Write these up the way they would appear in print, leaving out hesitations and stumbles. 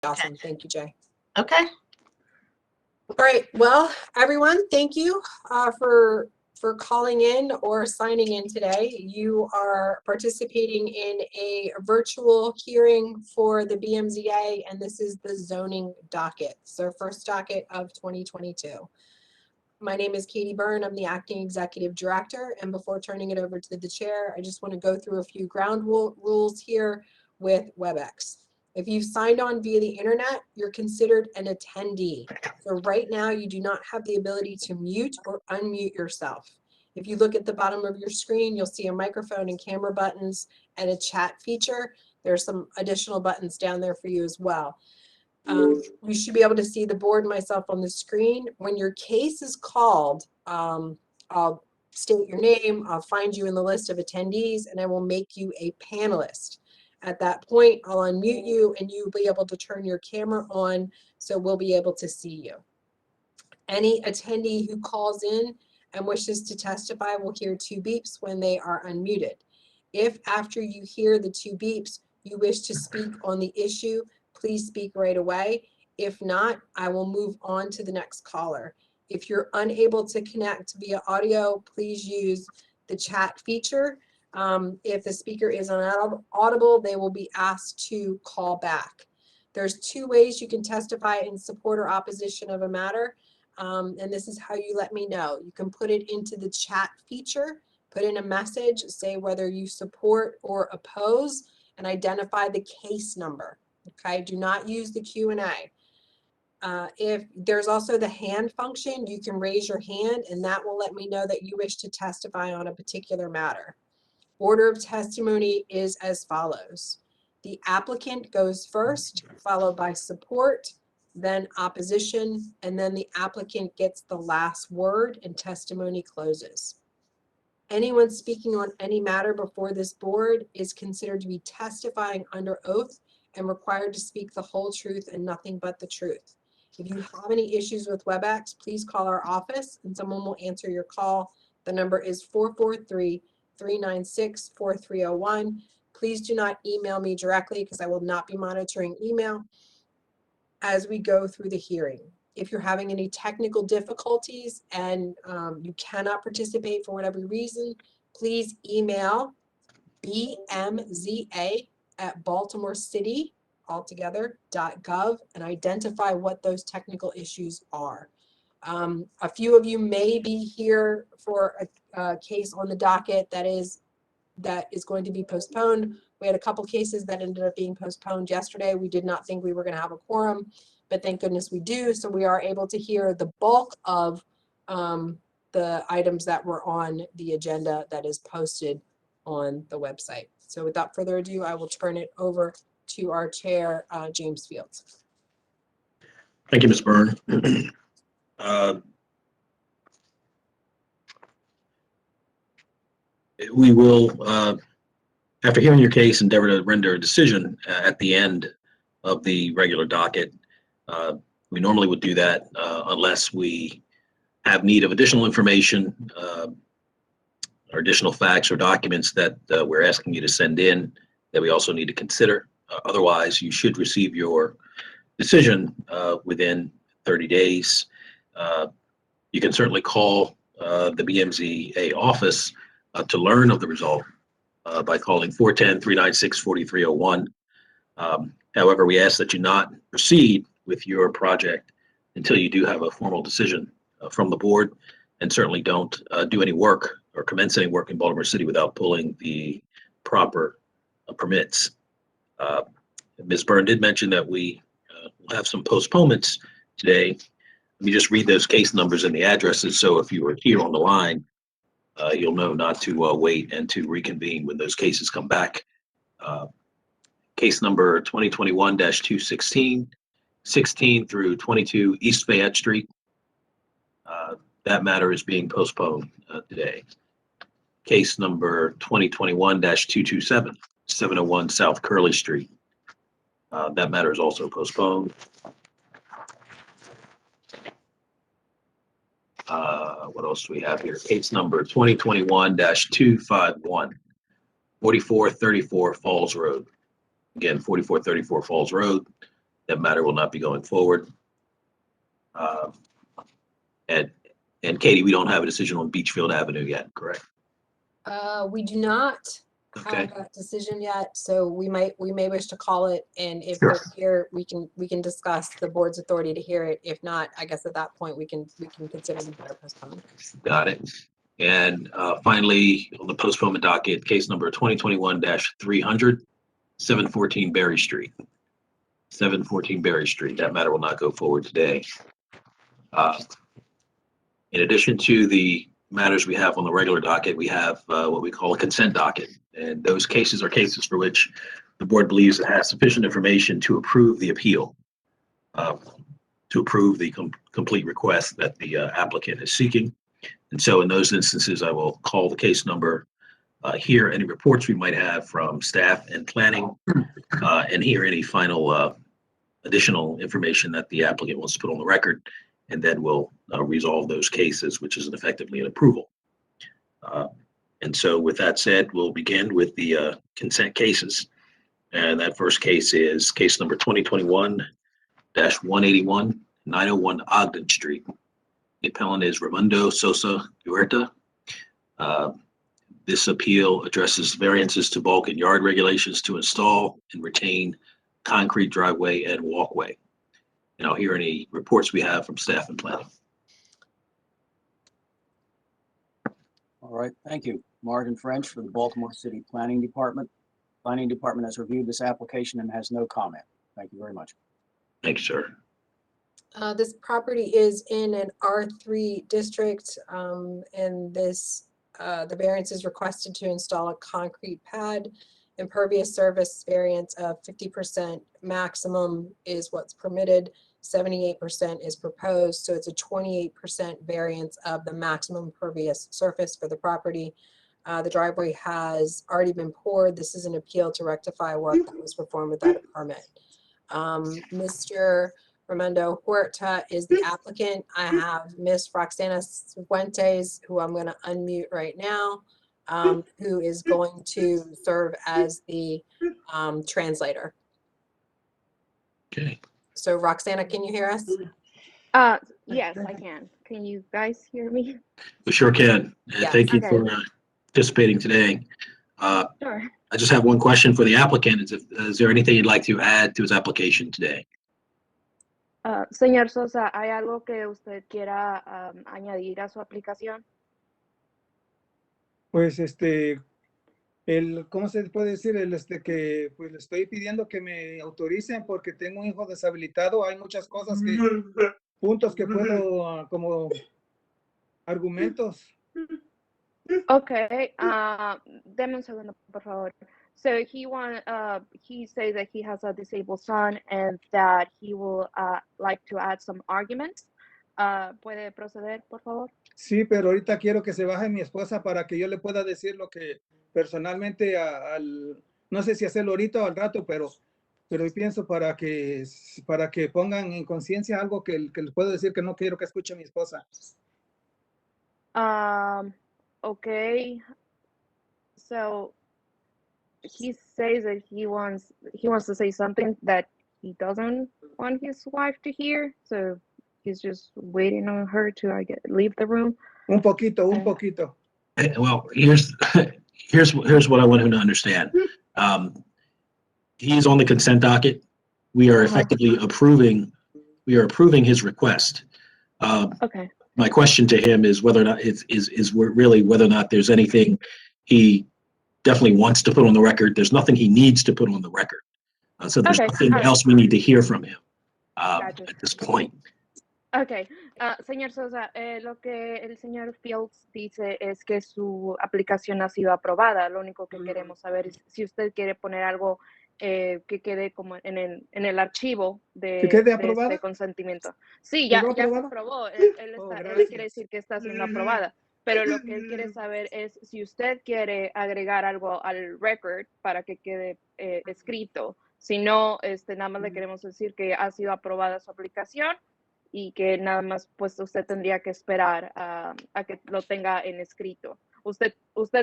Awesome. Thank you, Jay. Okay. All right. Well, everyone, thank you for calling in or signing in today. You are participating in a virtual hearing for the BMZA, and this is the zoning docket. So first docket of 2022. My name is Katie Byrne. I'm the acting executive director. And before turning it over to the chair, I just want to go through a few ground rules here with WebEx. If you've signed on via the internet, you're considered an attendee. So right now, you do not have the ability to mute or unmute yourself. If you look at the bottom of your screen, you'll see a microphone and camera buttons and a chat feature. There's some additional buttons down there for you as well. You should be able to see the board and myself on the screen. When your case is called, I'll state your name, I'll find you in the list of attendees, and I will make you a panelist. At that point, I'll unmute you and you'll be able to turn your camera on so we'll be able to see you. Any attendee who calls in and wishes to testify will hear 2 beeps when they are unmuted. If after you hear the 2 beeps, you wish to speak on the issue, please speak right away. If not, I will move on to the next caller. If you're unable to connect via audio, please use the chat feature. If the speaker is inaudible, they will be asked to call back. There's 2 ways you can testify in support or opposition of a matter. And this is how you let me know. You can put it into the chat feature, put in a message, say whether you support or oppose, and identify the case number. Okay, do not use the Q&A. If there's also the hand function, you can raise your hand and that will let me know that you wish to testify on a particular matter. Order of testimony is as follows. The applicant goes first, followed by support, then opposition, and then the applicant gets the last word and testimony closes. Anyone speaking on any matter before this board is considered to be testifying under oath and required to speak the whole truth and nothing but the truth. If you have any issues with WebEx, please call our office and someone will answer your call. The number is 443-396-4301. Please do not email me directly because I will not be monitoring email as we go through the hearing. If you're having any technical difficulties and you cannot participate for whatever reason, please email bmza@baltimorecity.gov and identify what those technical issues are. A few of you may be here for a case on the docket that is going to be postponed. We had a couple cases that ended up being postponed yesterday. We did not think we were going to have a quorum, but thank goodness we do. So we are able to hear the bulk of the items that were on the agenda that is posted on the website. So without further ado, I will turn it over to our chair, James Fields. Thank you, Ms. Byrne. We will, after hearing your case, endeavor to render a decision at the end of the regular docket. We normally would do that unless we have need of additional information or additional facts or documents that we're asking you to send in that we also need to consider. Otherwise, you should receive your decision within 30 days. You can certainly call the BMZA office to learn of the result by calling 410-396-4301. However, we ask that you not proceed with your project until you do have a formal decision from the board, and certainly don't do any work or commence any work in Baltimore City without pulling the proper permits. Ms. Byrne did mention that we will have some postponements today. Let me just read those case numbers and the addresses, so if you were here on the line, you'll know not to wait and to reconvene when those cases come back. Case number 2021-216, 16 through 22 East Fayette Street. That matter is being postponed today. Case number 2021-227, 701 South Curley Street. That matter is also postponed. What else do we have here? Case number 2021-251, 4434 Falls Road. Again, 4434 Falls Road. That matter will not be going forward. And Katie, we don't have a decision on Beachfield Avenue yet, correct? We do not Okay. have that decision yet, so we may wish to call it, and if Sure. they're here, we can discuss the board's authority to hear it. If not, I guess at that point, we can consider the matter postponed. Got it. And finally, on the postponement docket, case number 2021-300, 714 Berry Street. 714 Berry Street. That matter will not go forward today. In addition to the matters we have on the regular docket, we have what we call a consent docket. And those cases are cases for which the board believes it has sufficient information to approve the appeal, to approve the complete request that the applicant is seeking. And so in those instances, I will call the case number, hear any reports we might have from staff and planning, and hear any final additional information that the applicant wants to put on the record, and then we'll resolve those cases, which is effectively an approval. And so with that said, we'll begin with the consent cases. And that first case is case number 2021-181, 901 Ogden Street. The appellant is Raimundo Sosa Huerta. This appeal addresses variances to bulk and yard regulations to install and retain concrete driveway and walkway. And I'll hear any reports we have from staff and planning. All right, thank you. Martin French for the Baltimore City Planning Department. Planning Department has reviewed this application and has no comment. Thank you very much. Thanks, sir. This property is in an R3 district, and the variance is requested to install a concrete pad. Impervious surface variance of 50% maximum is what's permitted. 78% is proposed, so it's a 28% variance of the maximum impervious surface for the property. The driveway has already been poured. This is an appeal to rectify work that was performed without a permit. Mr. Raimundo Huerta is the applicant. I have Miss Roxana Fuentes, who I'm going to unmute right now, who is going to serve as the translator. Okay. So Roxana, can you hear us? Yes, I can. Can you guys hear me? We sure can. And Yes. thank you Okay. for participating today. Sure. I just have one question for the applicant. Is there anything you'd like to add to his application today? Señor Sosa, ¿hay algo que usted quiera añadir a su aplicación? Pues ¿cómo se puede decir? Que pues le estoy pidiendo que me autoricen porque tengo un hijo deshabilitado. Hay muchas cosas puntos que puedo como argumentos. Okay. Deme un segundo, por favor. So he says that he has a disabled son and that he will like to add some arguments. ¿Puede proceder, por favor? Sí, pero ahorita quiero que se baje mi esposa para que yo le pueda decir lo que personalmente no sé si hacerlo ahorita o al rato, pero pienso para que pongan en conciencia algo que les puedo decir que no quiero que escuche mi esposa. Okay. So he says that he wants to say something that he doesn't want his wife to hear. So he's just waiting on her to leave the room. Un poquito. Well, here's what I want him to understand. He is on the consent docket. We are effectively approving his request. Okay. My question to him is whether or not whether or not there's anything he definitely wants to put on the record. There's nothing he needs to put on the record. So there's nothing else we need to hear from him Gotcha. at this point. Okay. Señor Sosa, lo que el señor Fields dice es que su aplicación ha sido aprobada. Lo único que queremos saber es si usted quiere poner algo que quede como en el archivo de este consentimiento. Sí, ya se aprobó. Él quiere decir que está siendo aprobada. Pero lo que él quiere saber es si usted quiere agregar algo al record para que quede escrito. Si no, nada más le queremos decir que ha sido aprobada su aplicación y que nada más pues usted tendría que esperar a que lo tenga en escrito. Usted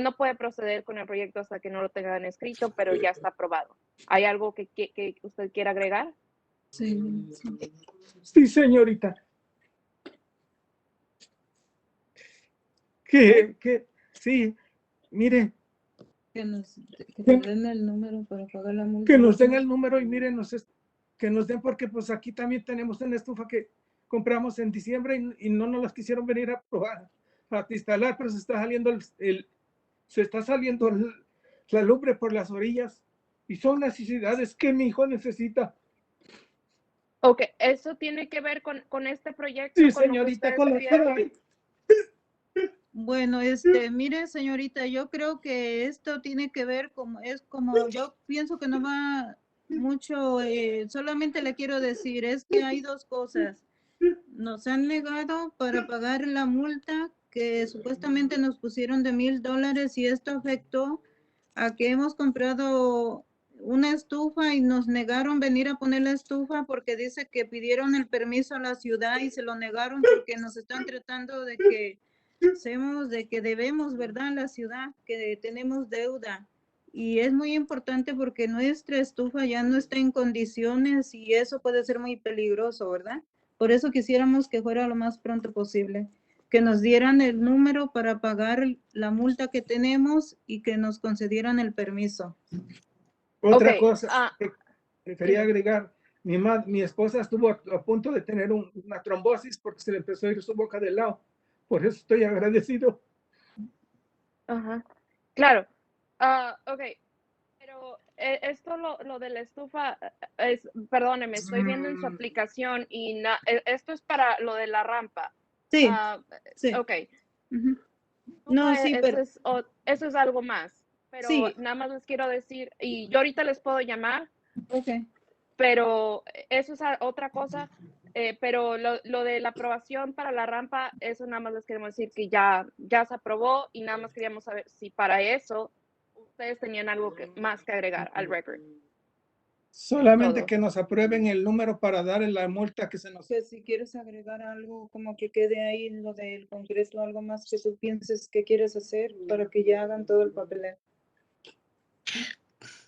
no puede proceder con el proyecto hasta que no lo tenga en escrito, pero ya está aprobado. ¿Hay algo que usted quiera agregar? Sí, Sí, señorita. Sí, mire, que nos den el número para pagar la multa. que nos den el número y miren, que nos den, porque pues aquí también tenemos una estufa que compramos en diciembre y no nos las quisieron venir a probar, a instalar, pero se está saliendo la lumbre por las orillas y son necesidades que mi hijo necesita. Ok, ¿eso tiene que ver con este proyecto? Sí, con lo que señorita, ustedes con la pidieron? Bueno, mire, señorita, yo creo que esto tiene que ver yo pienso que no va mucho, solamente le quiero decir, es que hay dos cosas. Nos han negado para pagar la multa que supuestamente nos pusieron de $1,000 y esto afectó a que hemos comprado una estufa y nos negaron venir a poner la estufa porque dice que pidieron el permiso a la ciudad y se lo negaron porque nos están tratando de que debemos, ¿verdad? La ciudad, que tenemos deuda. Y es muy importante porque nuestra estufa ya no está en condiciones y eso puede ser muy peligroso, ¿verdad? Por eso quisiéramos que fuera lo más pronto posible, que nos dieran el número para pagar la multa que tenemos y que nos concedieran el permiso. Otra Ok, cosa que quería dime. agregar, mi esposa estuvo a punto de tener una trombosis porque se le empezó a ir su boca de lado. Por eso estoy agradecido. Ajá. Claro. Ok, pero esto lo de la estufa perdóneme, estoy viendo en su aplicación y esto es para lo de la rampa. Sí, sí. Ok. Ujú. No, sí, pero Eso es algo más, pero sí, nada más les quiero decir, y yo ahorita les puedo llamar, ok. pero eso es otra cosa, pero lo de la aprobación para la rampa, eso nada más les queremos decir que ya se aprobó y nada más queríamos saber si para eso ustedes tenían algo más que agregar al record. Solamente Todo. que nos aprueben el número para dar la multa que se nos... Que si quieres agregar algo, como que quede ahí lo del Congreso, algo más que tú pienses que quieres hacer para que ya hagan todo el papeleo.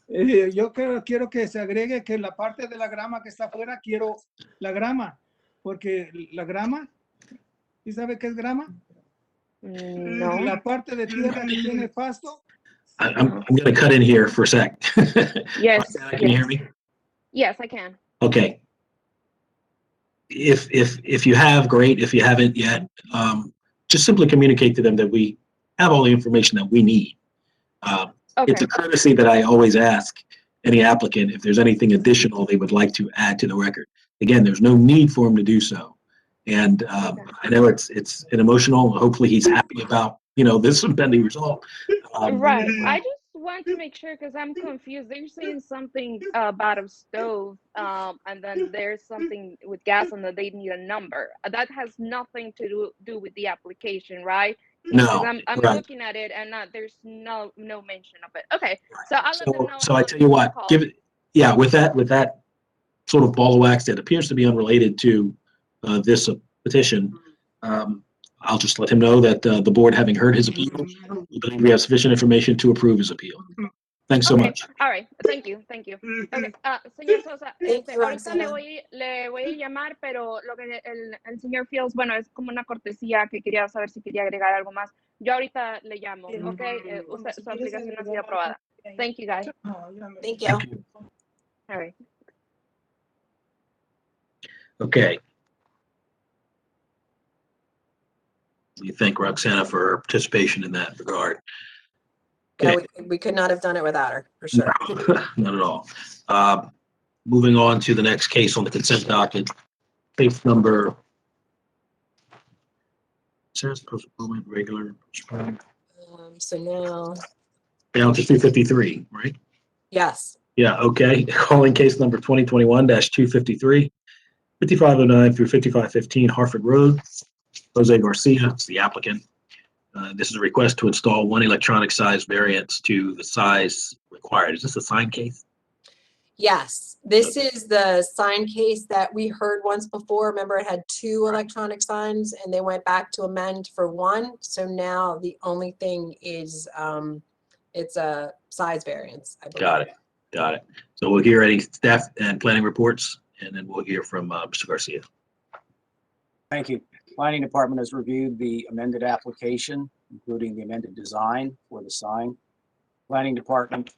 Yo quiero que se agregue que la parte de la grama que está afuera, quiero la grama, porque la grama, ¿sí sabe qué es grama? No. La parte de tierra que tiene pasto. I'm going to cut in here for a sec. Yes. Can you hear me? Yes, I can. Okay. If you have, great. If you haven't yet, just simply communicate to them that we have all the information that we need. It's Okay. a courtesy that I always ask any applicant if there's anything additional they would like to add to the record. Again, there's no need for him to do so. And Okay. I know it's an emotional. Hopefully, he's happy about this impending result. Right. I just want to make sure because I'm confused. They're saying something about a stove, and then there's something with gas and that they need a number. That has nothing to do with the application, right? Because No, I'm right. looking at it and there's no mention of it. Okay, so I'll let them know. So I I'll tell give you them a what, call. give it. Yeah, with that sort of ball of wax that appears to be unrelated to this petition, I'll just let him know that the board, having heard his appeal, we believe we have sufficient information to approve his appeal. Thanks so Okay. much. All right. Thank you. Okay. Señor Sosa, Thank you, ahorita Roxana. le voy a llamar, pero lo que el señor Fields, bueno, es como una cortesía que quería saber si quería agregar algo más. Yo ahorita le llamo, ¿ok? Su aplicación ha sido aprobada. Thank you, guys. Thank you. All right. Okay. We thank Roxana for her participation in that regard. Yeah, Okay. we could not have done it without her, for sure. Not at all. Moving on to the next case on the consent docket, case number. Says postponement regular. So now, Down to 253, right? yes, Yeah, okay. Calling case number 2021-253, 5509 through 5515 Hartford Road. Jose Garcia is the applicant. This is a request to install one electronic size variance to the size required. Is this a sign case? yes. This is the sign case that we heard once before. Remember, it had two electronic signs and they went back to amend for one. So now the only thing is, it's a size variance, I believe. Got it. So we'll hear any staff and planning reports and then we'll hear from Mr. Garcia. Thank you. Planning Department has reviewed the amended application, including the amended design for the sign. Planning Department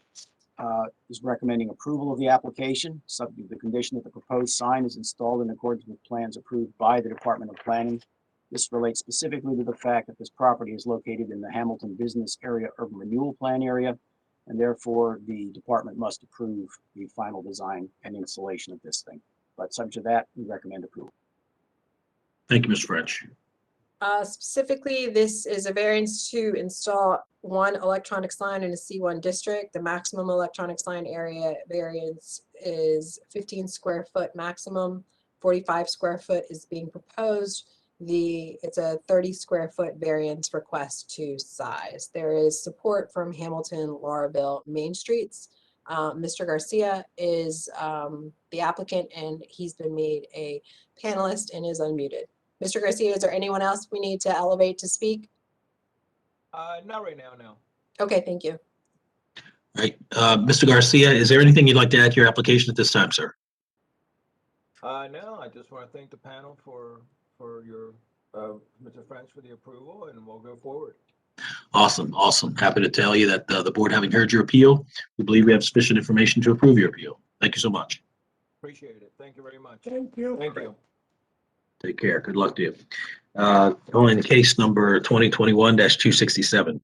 is recommending approval of the application, subject to the condition that the proposed sign is installed in accordance with plans approved by the Department of Planning. This relates specifically to the fact that this property is located in the Hamilton Business Area Urban Renewal Plan area, and therefore the department must approve the final design and installation of this thing. But subject to that, we recommend approval. Thank you, Mr. French. Specifically, this is a variance to install one electronic sign in a C1 district. The maximum electronic sign area variance is 15 square foot maximum, 45 square foot is being proposed. It's a 30 square foot variance request to size. There is support from Hamilton, Lauraville, Main Streets. Mr. Garcia is the applicant, and he's been made a panelist and is unmuted. Mr. Garcia, is there anyone else we need to elevate to speak? Not right now, no. Okay, thank you. All right, Mr. Garcia, is there anything you'd like to add to your application at this time, sir? No, I just want to thank the panel for your, Mr. French, for the approval, and we'll go forward. Awesome, awesome. Happy to tell you that the board, having heard your appeal, we believe we have sufficient information to approve your appeal. Thank you so much. Appreciate it. Thank you very much. Thank you. Thank you. Take care. Good luck to you. Calling case number 2021-267,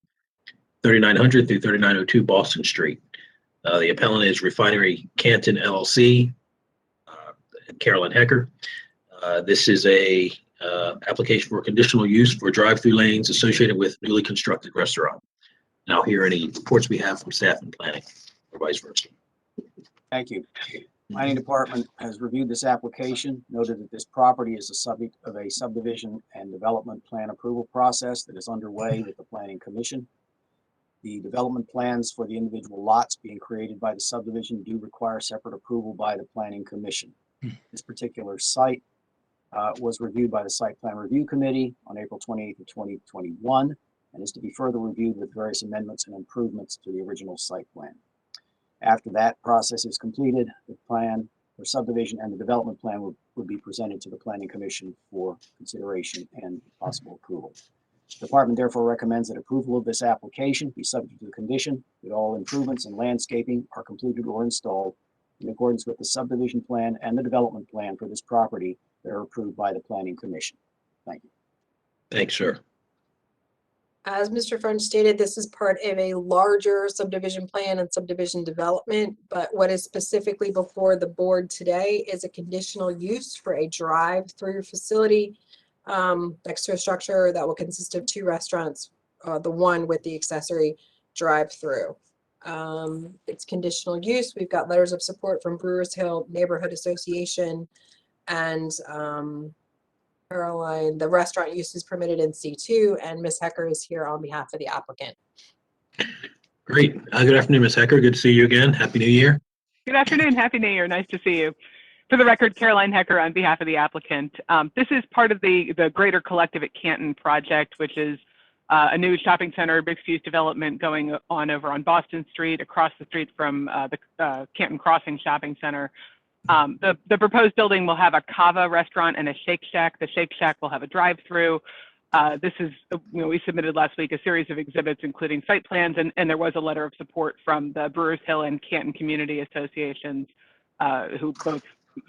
3900 through 3902 Boston Street. The appellant is Refinery Canton LLC, Carolyn Hecker. This is a application for conditional use for drive-through lanes associated with newly constructed restaurant. Now, hear any reports we have from staff and planning, or vice versa. Thank you. Planning Department has reviewed this application, noted that this property is the subject of a subdivision and development plan approval process that is underway with the Planning Commission. The development plans for the individual lots being created by the subdivision do require separate approval by the Planning Commission. This particular site was reviewed by the Site Plan Review Committee on April 28th of 2021 and is to be further reviewed with various amendments and improvements to the original site plan. After that process is completed, the plan for subdivision and the development plan would be presented to the Planning Commission for consideration and possible approval. The department therefore recommends that approval of this application be subject to the condition that all improvements and landscaping are completed or installed in accordance with the subdivision plan and the development plan for this property that are approved by the Planning Commission. Thank you. Thanks, sir. As Mr. French stated, this is part of a larger subdivision plan and subdivision development, but what is specifically before the board today is a conditional use for a drive-through facility next to a structure that will consist of 2 restaurants, the one with the accessory drive-through. It's conditional use. We've got letters of support from Brewers Hill Neighborhood Association and Caroline. The restaurant use is permitted in C2, and Ms. Hecker is here on behalf of the applicant. Great. Good afternoon, Ms. Hecker. Good to see you again. Happy New Year. Good afternoon. Happy New Year. Nice to see you. For the record, Caroline Hecker on behalf of the applicant. This is part of the Greater Collective at Canton project, which is a new shopping center, mixed-use development going on over on Boston Street, across the street from the Canton Crossing Shopping Center. The proposed building will have a Kava restaurant and a Shake Shack. The Shake Shack will have a drive-through. This is, we submitted last week a series of exhibits, including site plans, and there was a letter of support from the Brewers Hill and Canton Community Associations, who both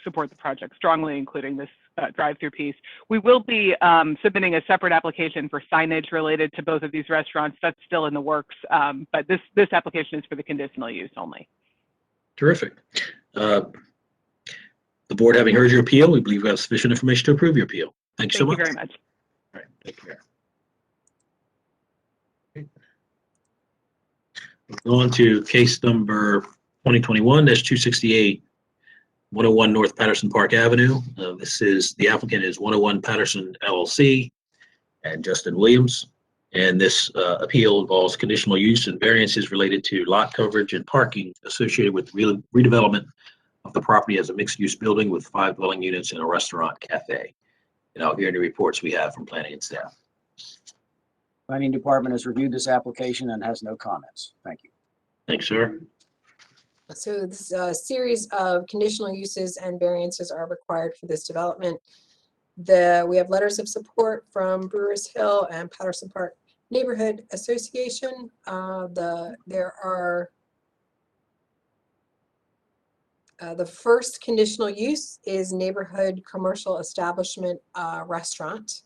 support the project strongly, including this drive-through piece. We will be submitting a separate application for signage related to both of these restaurants. That's still in the works, but this application is for the conditional use only. Terrific. The board, having heard your appeal, we believe we have sufficient information to approve your appeal. Thank you so much. Thank you very much. All right, take care. We'll go on to case number 2021-268, 101 North Patterson Park Avenue. The applicant is 101 Patterson LLC and Justin Williams. And this appeal involves conditional use and variances related to lot coverage and parking associated with redevelopment of the property as a mixed-use building with 5 dwelling units and a restaurant cafe. And I'll hear any reports we have from planning and staff. Planning Department has reviewed this application and has no comments. Thank you. Thanks, sir. So this series of conditional uses and variances are required for this development. We have letters of support from Brewers Hill and Patterson Park Neighborhood Association. The first conditional use is neighborhood commercial establishment restaurant.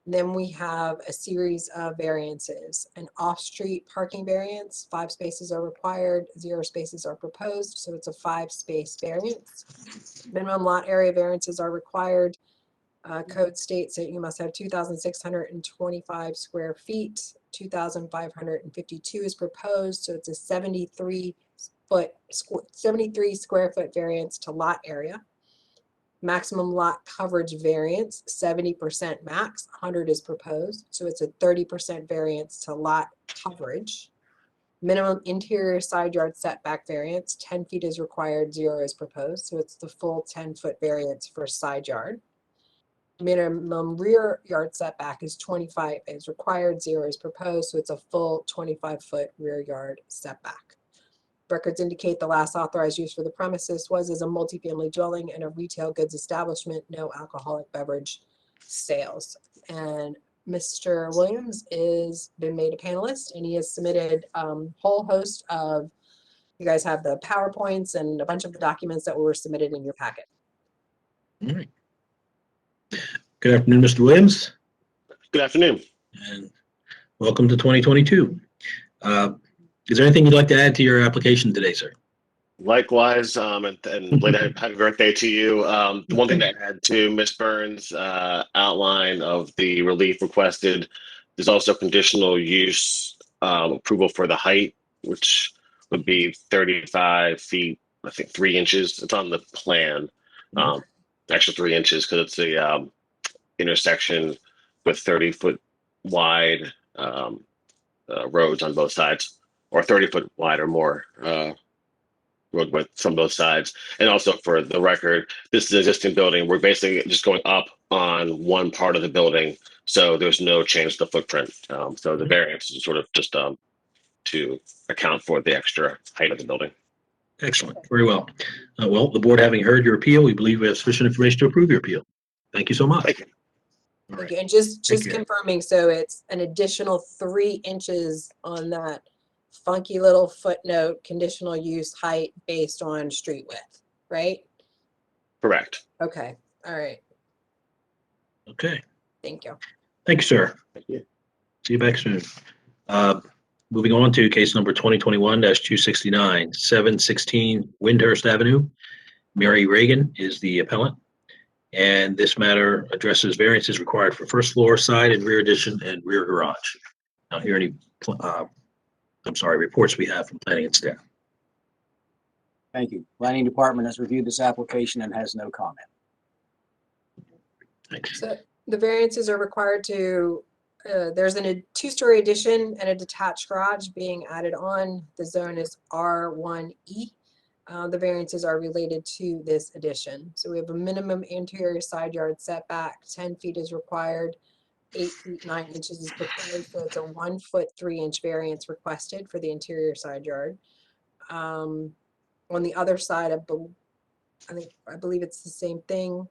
Then we have a series of variances. An off-street parking variance, 5 spaces are required, 0 spaces are proposed, so it's a 5-space variance. Minimum lot area variances are required. Code states that you must have 2,625 square feet. 2,552 is proposed, so it's a 73 square foot variance to lot area. Maximum lot coverage variance, 70% max, 100 is proposed, so it's a 30% variance to lot coverage. Minimum interior side yard setback variance, 10 feet is required, 0 is proposed, so it's the full 10-foot variance for side yard. Minimum rear yard setback is 25 is required, 0 is proposed, so it's a full 25-foot rear yard setback. Records indicate the last authorized use for the premises was as a multifamily dwelling and a retail goods establishment, no alcoholic beverage sales. And Mr. Williams is been made a panelist, and he has submitted a whole host of, you guys have the PowerPoints and a bunch of the documents that were submitted in your packet. All right. Good afternoon, Mr. Williams, Good afternoon. and welcome to 2022. Is there anything you'd like to add to your application today, sir? Likewise, and late happy birthday to you. The one thing to add to Ms. Burns' outline of the relief requested, there's also conditional use approval for the height, which would be 35 feet, I think 3 inches. It's on the plan. Actually 3 inches because it's a intersection with 30-foot wide roads on both sides, or 30-foot wide or more road width from both sides. And also for the record, this is an existing building. We're basically just going up on one part of the building, so there's no change to the footprint. So the variance is sort of just to account for the extra height of the building. Excellent. Very well. Well, the board having heard your appeal, we believe we have sufficient information to approve your appeal. Thank you so much. Thank you. All Thank right. you. And just Thank you. confirming, so it's an additional 3 inches on that funky little footnote, conditional use height based on street width, right? Correct. Okay, all right, Okay. thank you. Thank you, sir. Thank you. See you back soon. Moving on to case number 2021-269, 716 Windhurst Avenue. Mary Reagan is the appellant. And this matter addresses variances required for first floor, side and rear addition, and rear garage. Now, here any, reports we have from planning and staff. Thank you. Planning Department has reviewed this application and has no comment. Thanks. So the variances are required to, there's a 2-story addition and a detached garage being added on. The zone is R1E. The variances are related to this addition. So we have a minimum interior side yard setback, 10 feet is required, 8 feet 9 inches is proposed, so it's a 1 foot 3 inch variance requested for the interior side yard. On the other side, I believe it's the same thing.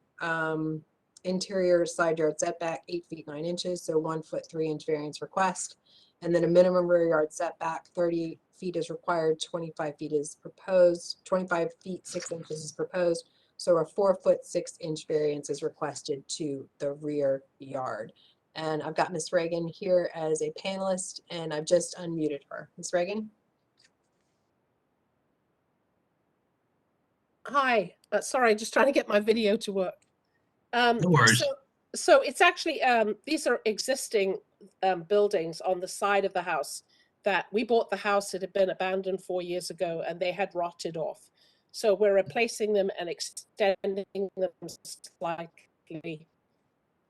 Interior side yard setback, 8 feet 9 inches, so 1 foot 3 inch variance request. And then a minimum rear yard setback, 30 feet is required, 25 feet is proposed, 25 feet 6 inches is proposed. So a 4 foot 6 inch variance is requested to the rear yard. And I've got Ms. Reagan here as a panelist, and I've just unmuted her. Ms. Reagan? Hi, sorry, just trying to get my video to work. No worries. So it's actually, these are existing buildings on the side of the house that we bought the house. It had been abandoned 4 years ago and they had rotted off. So we're replacing them and extending them slightly.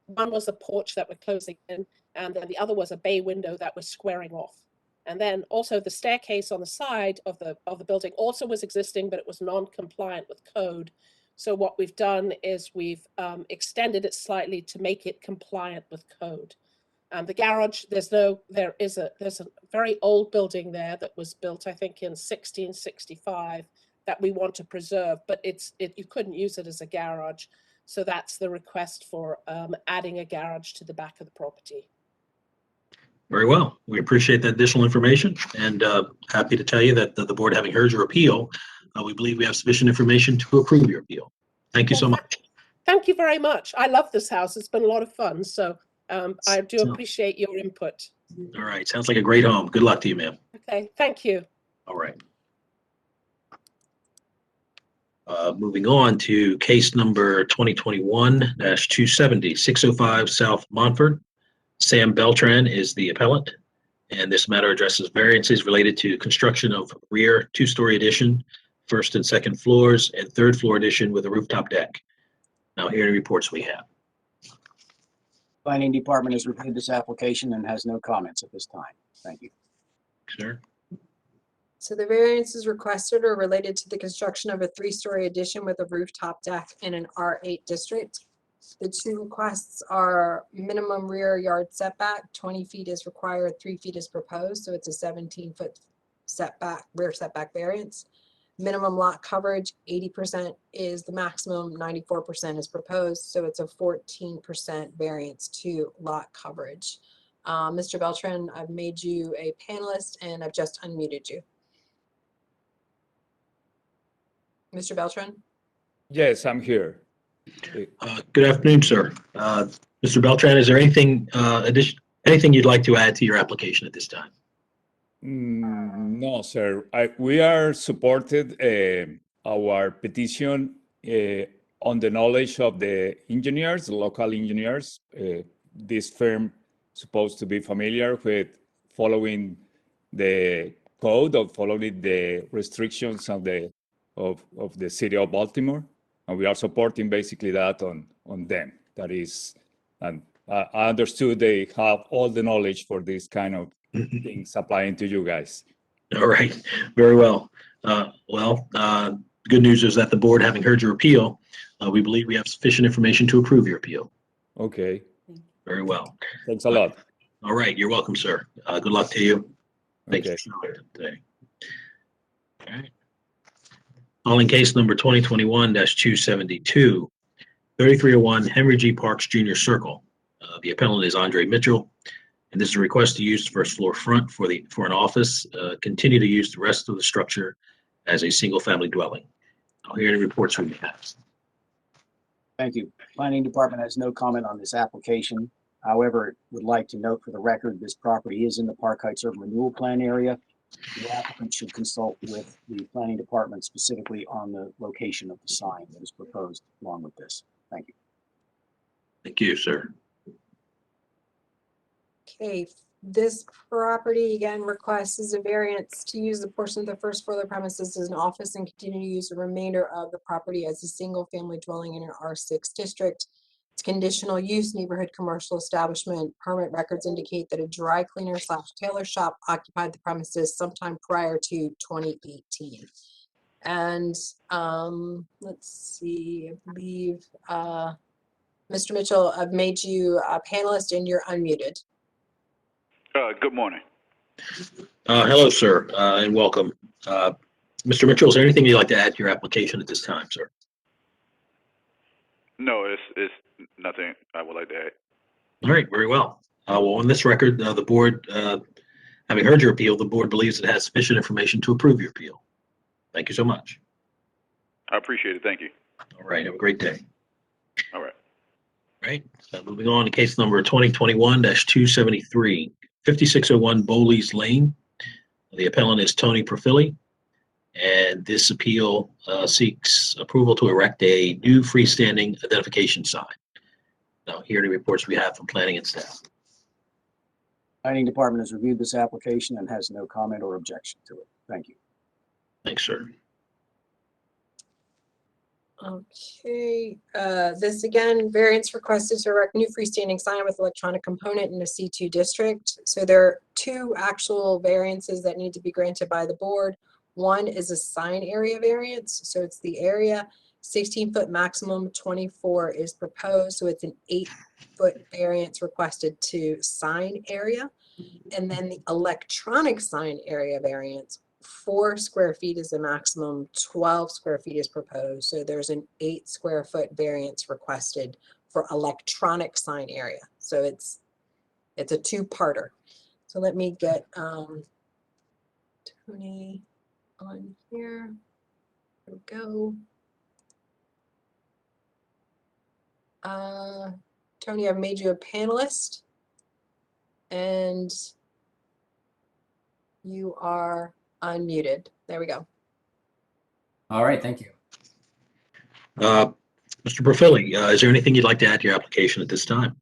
One was a porch that we're closing in, and then the other was a bay window that we're squaring off. And then also the staircase on the side of the building also was existing, but it was non-compliant with code. So what we've done is we've extended it slightly to make it compliant with code. The garage, there's a very old building there that was built, I think, in 1665 that we want to preserve, but you couldn't use it as a garage. So that's the request for adding a garage to the back of the property. Very well. We appreciate that additional information, and happy to tell you that the board, having heard your appeal, we believe we have sufficient information to approve your appeal. Thank you so much. Thank you very much. I love this house. It's been a lot of fun. So I do appreciate your input. All right. Sounds like a great home. Good luck to you, ma'am. Okay. Thank you. All right. Moving on to case number 2021-270, 605 South Montford. Sam Beltran is the appellant, and this matter addresses variances related to construction of rear two-story addition, first and second floors, and third floor addition with a rooftop deck. Now, here are the reports we have. Planning Department has reviewed this application and has no comments at this time. Thank you. Sir. So the variances requested are related to the construction of a 3-story addition with a rooftop deck in an R8 district. The two requests are minimum rear yard setback, 20 feet is required, 3 feet is proposed, so it's a 17-foot setback, rear setback variance. Minimum lot coverage, 80% is the maximum, 94% is proposed, so it's a 14% variance to lot coverage. Mr. Beltran, I've made you a panelist and I've just unmuted you. Mr. Beltran? Yes, I'm here. Good afternoon, sir. Mr. Beltran, is there anything anything you'd like to add to your application at this time? No, sir. We are supported our petition on the knowledge of the engineers, local engineers. This firm supposed to be familiar with following the code or following the restrictions of the city of Baltimore, and we are supporting basically that on them. That is, and I understood they have all the knowledge for this kind of things applying to you guys. All right, very well. Good news is that the board, having heard your appeal, we believe we have sufficient information to approve your appeal. Okay. Very well. Thanks a lot. All right, you're welcome, sir. Good luck to you. Thank you Okay. for showing up today. All right. Calling case number 2021-272, 3301 Henry G. Parks Jr. Circle. The appellant is Andre Mitchell, and this is a request to use the first floor front for an office. Continue to use the rest of the structure as a single-family dwelling. I'll hear any reports from you. Thank you. Planning Department has no comment on this application. However, it would like to note for the record, this property is in the Park Heights Urban Renewal Plan area. The applicant should consult with the Planning Department specifically on the location of the sign that is proposed along with this. Thank you. Thank you, sir. Okay, this property again requests a variance to use the portion of the first floor of the premises as an office and continue to use the remainder of the property as a single-family dwelling in an R6 district. It's conditional use neighborhood commercial establishment. Permit records indicate that a dry cleaner / tailor shop occupied the premises sometime prior to 2018. And let's see, I believe, Mr. Mitchell, I've made you a panelist and you're unmuted. Good morning. Hello, sir, and welcome. Mr. Mitchell, is there anything you'd like to add to your application at this time, sir? No, it's nothing I would like to add. All right, very well. Well, on this record, the board, having heard your appeal, the board believes it has sufficient information to approve your appeal. Thank you so much. I appreciate it. Thank you. All right, have a great day. All right. All right, moving on to case number 2021-273, 5601 Bowleys Lane. The appellant is Tony Profili, and this appeal seeks approval to erect a new freestanding identification sign. Now, here are the reports we have from planning and staff. Planning Department has reviewed this application and has no comment or objection to it. Thank you. Thanks, sir. Okay, this again, variance requested to erect new freestanding sign with electronic component in a C2 district. So there are two actual variances that need to be granted by the board. One is a sign area variance. So it's the area, 16-foot maximum, 24 is proposed. So it's an 8-foot variance requested to sign area. And then the electronic sign area variance 4 square feet is the maximum, 12 square feet is proposed. So there's an 8 square foot variance requested for electronic sign area. So it's a 2-parter. So let me get Tony on here. There we go. Tony, I've made you a panelist, and you are unmuted. There we go. All right, thank you. Mr. Profili, is there anything you'd like to add to your application at this time?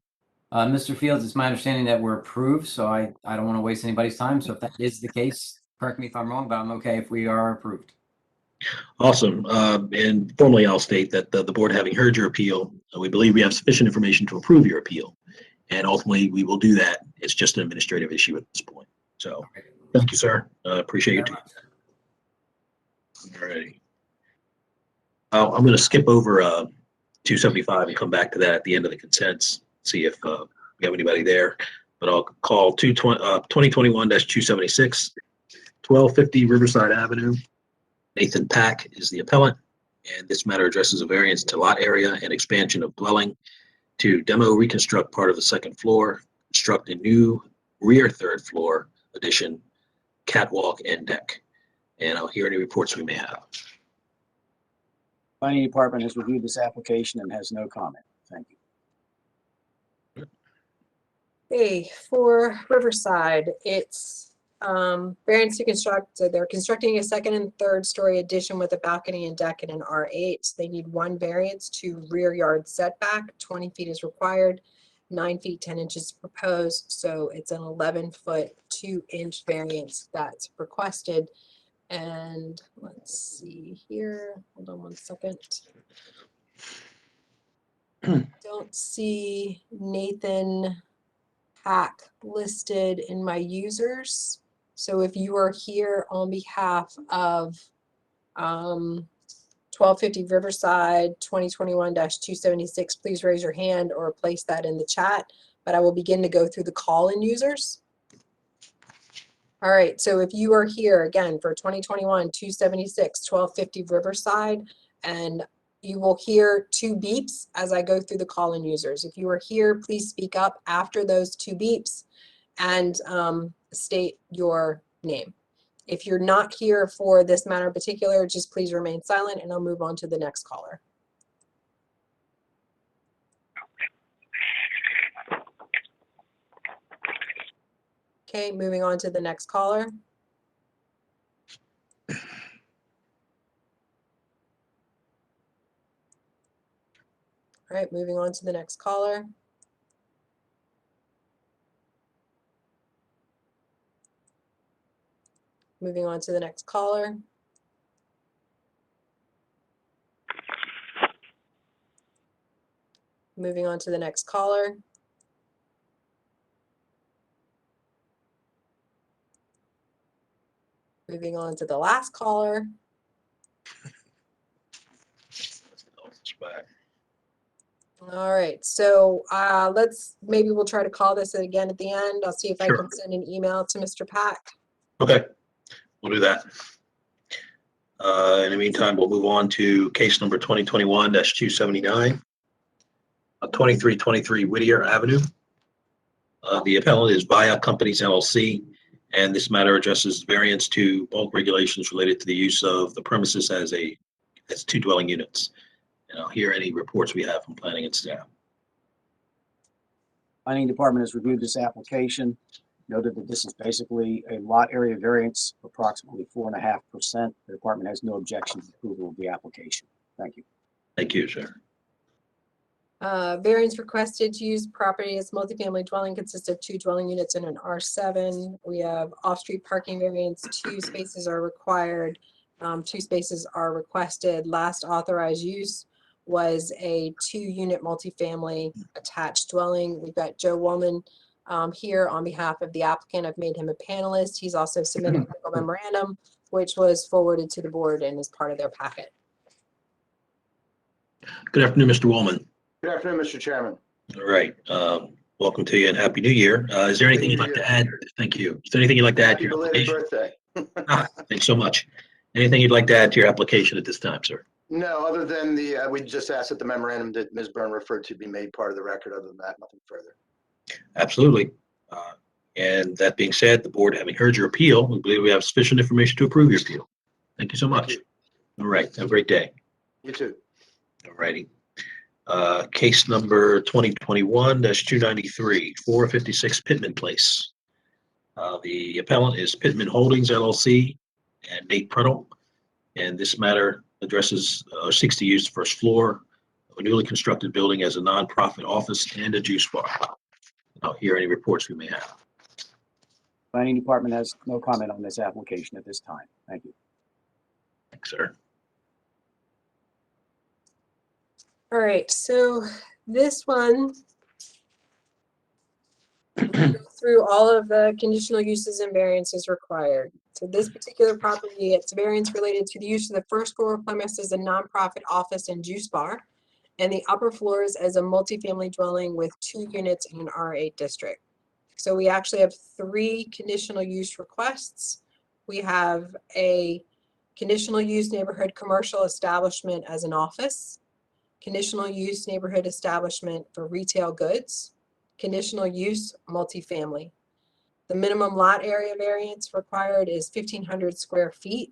Mr. Fields, it's my understanding that we're approved, so I don't want to waste anybody's time. So if that is the case, correct me if I'm wrong, but I'm okay if we are approved. Awesome. And formally, I'll state that the board, having heard your appeal, we believe we have sufficient information to approve your appeal. And ultimately, we will do that. It's just an administrative issue at this point. So thank you, sir. Appreciate your time. All righty. I'm going to skip over 275 and come back to that at the end of the consents, see if we have anybody there. But I'll call 2021-276, 1250 Riverside Avenue. Nathan Pack is the appellant, and this matter addresses a variance to lot area and expansion of dwelling to demo reconstruct part of the second floor, construct a new rear third floor addition, catwalk, and deck. And I'll hear any reports we may have. Planning Department has reviewed this application and has no comment. Thank you. Okay, for Riverside, it's variance to construct. So they're constructing a 2nd and 3rd story addition with a balcony and deck in an R8. They need 1 variance to rear yard setback. 20 feet is required, 9 feet 10 inches proposed. So it's an 11-foot 2-inch variance that's requested. And let's see here. Hold on one second. Don't see Nathan Pack listed in my users. So if you are here on behalf of 1250 Riverside 2021-276, please raise your hand or place that in the chat. But I will begin to go through the call-in users. All right, so if you are here again for 2021-276 1250 Riverside, and you will hear 2 beeps as I go through the call-in users. If you are here, please speak up after those 2 beeps and state your name. If you're not here for this matter in particular, just please remain silent and I'll move on to the next caller. Okay, moving on to the next caller. All right, moving on to the next caller. Moving on to the next caller. Moving on to the next caller. Moving on to the last caller. All right, so maybe we'll try to call this again at the end. I'll see if I can send an email to Mr. Pack. Okay, we'll do that. In the meantime, we'll move on to case number 2021-279, 2323 Whittier Avenue. The appellant is Via Companies LLC, and this matter addresses variance to bulk regulations related to the use of the premises as 2 dwelling units. And I'll hear any reports we have from planning and staff. Planning Department has reviewed this application, noted that this is basically a lot area variance of approximately 4.5%. The department has no objection to approval of the application. Thank you. Thank you, sir. Variance requested to use property as multifamily dwelling consists of 2 dwelling units in an R7. We have off-street parking variance, 2 spaces are required, 2 spaces are requested. Last authorized use was a 2-unit multifamily attached dwelling. We've got Joe Woolman here on behalf of the applicant. I've made him a panelist. He's also submitted a legal memorandum, which was forwarded to the board and is part of their packet. Good afternoon, Mr. Woolman. Good afternoon, Mr. Chairman. All right. Welcome to you and Happy New Year. Is there anything you'd like to add? Thank you. Is there anything you'd like to add to Happy your belated application? birthday. Thanks so much. Anything you'd like to add to your application at this time, sir? No, other than we just asked that the memorandum that Ms. Byrne referred to be made part of the record. Other than that, nothing further. Absolutely. And that being said, the board, having heard your appeal, we believe we have sufficient information to approve your appeal. Thank you so much. you. All right. Have a great day. You too. All righty. Case number 2021-293, 456 Pittman Place. The appellant is Pittman Holdings LLC and Nate Prettle. And this matter addresses or seeks to use the first floor of a newly constructed building as a nonprofit office and a juice bar. I'll hear any reports we may have. Planning Department has no comment on this application at this time. Thank you. Thanks, sir. All right, so this one, we'll go through all of the conditional uses and variances required. So this particular property, it's variance related to the use of the first floor premise as a nonprofit office and juice bar, and the upper floors as a multifamily dwelling with 2 units in an R8 district. So we actually have 3 conditional use requests. We have a conditional use neighborhood commercial establishment as an office, conditional use neighborhood establishment for retail goods, conditional use multifamily. The minimum lot area variance required is 1,500 square feet.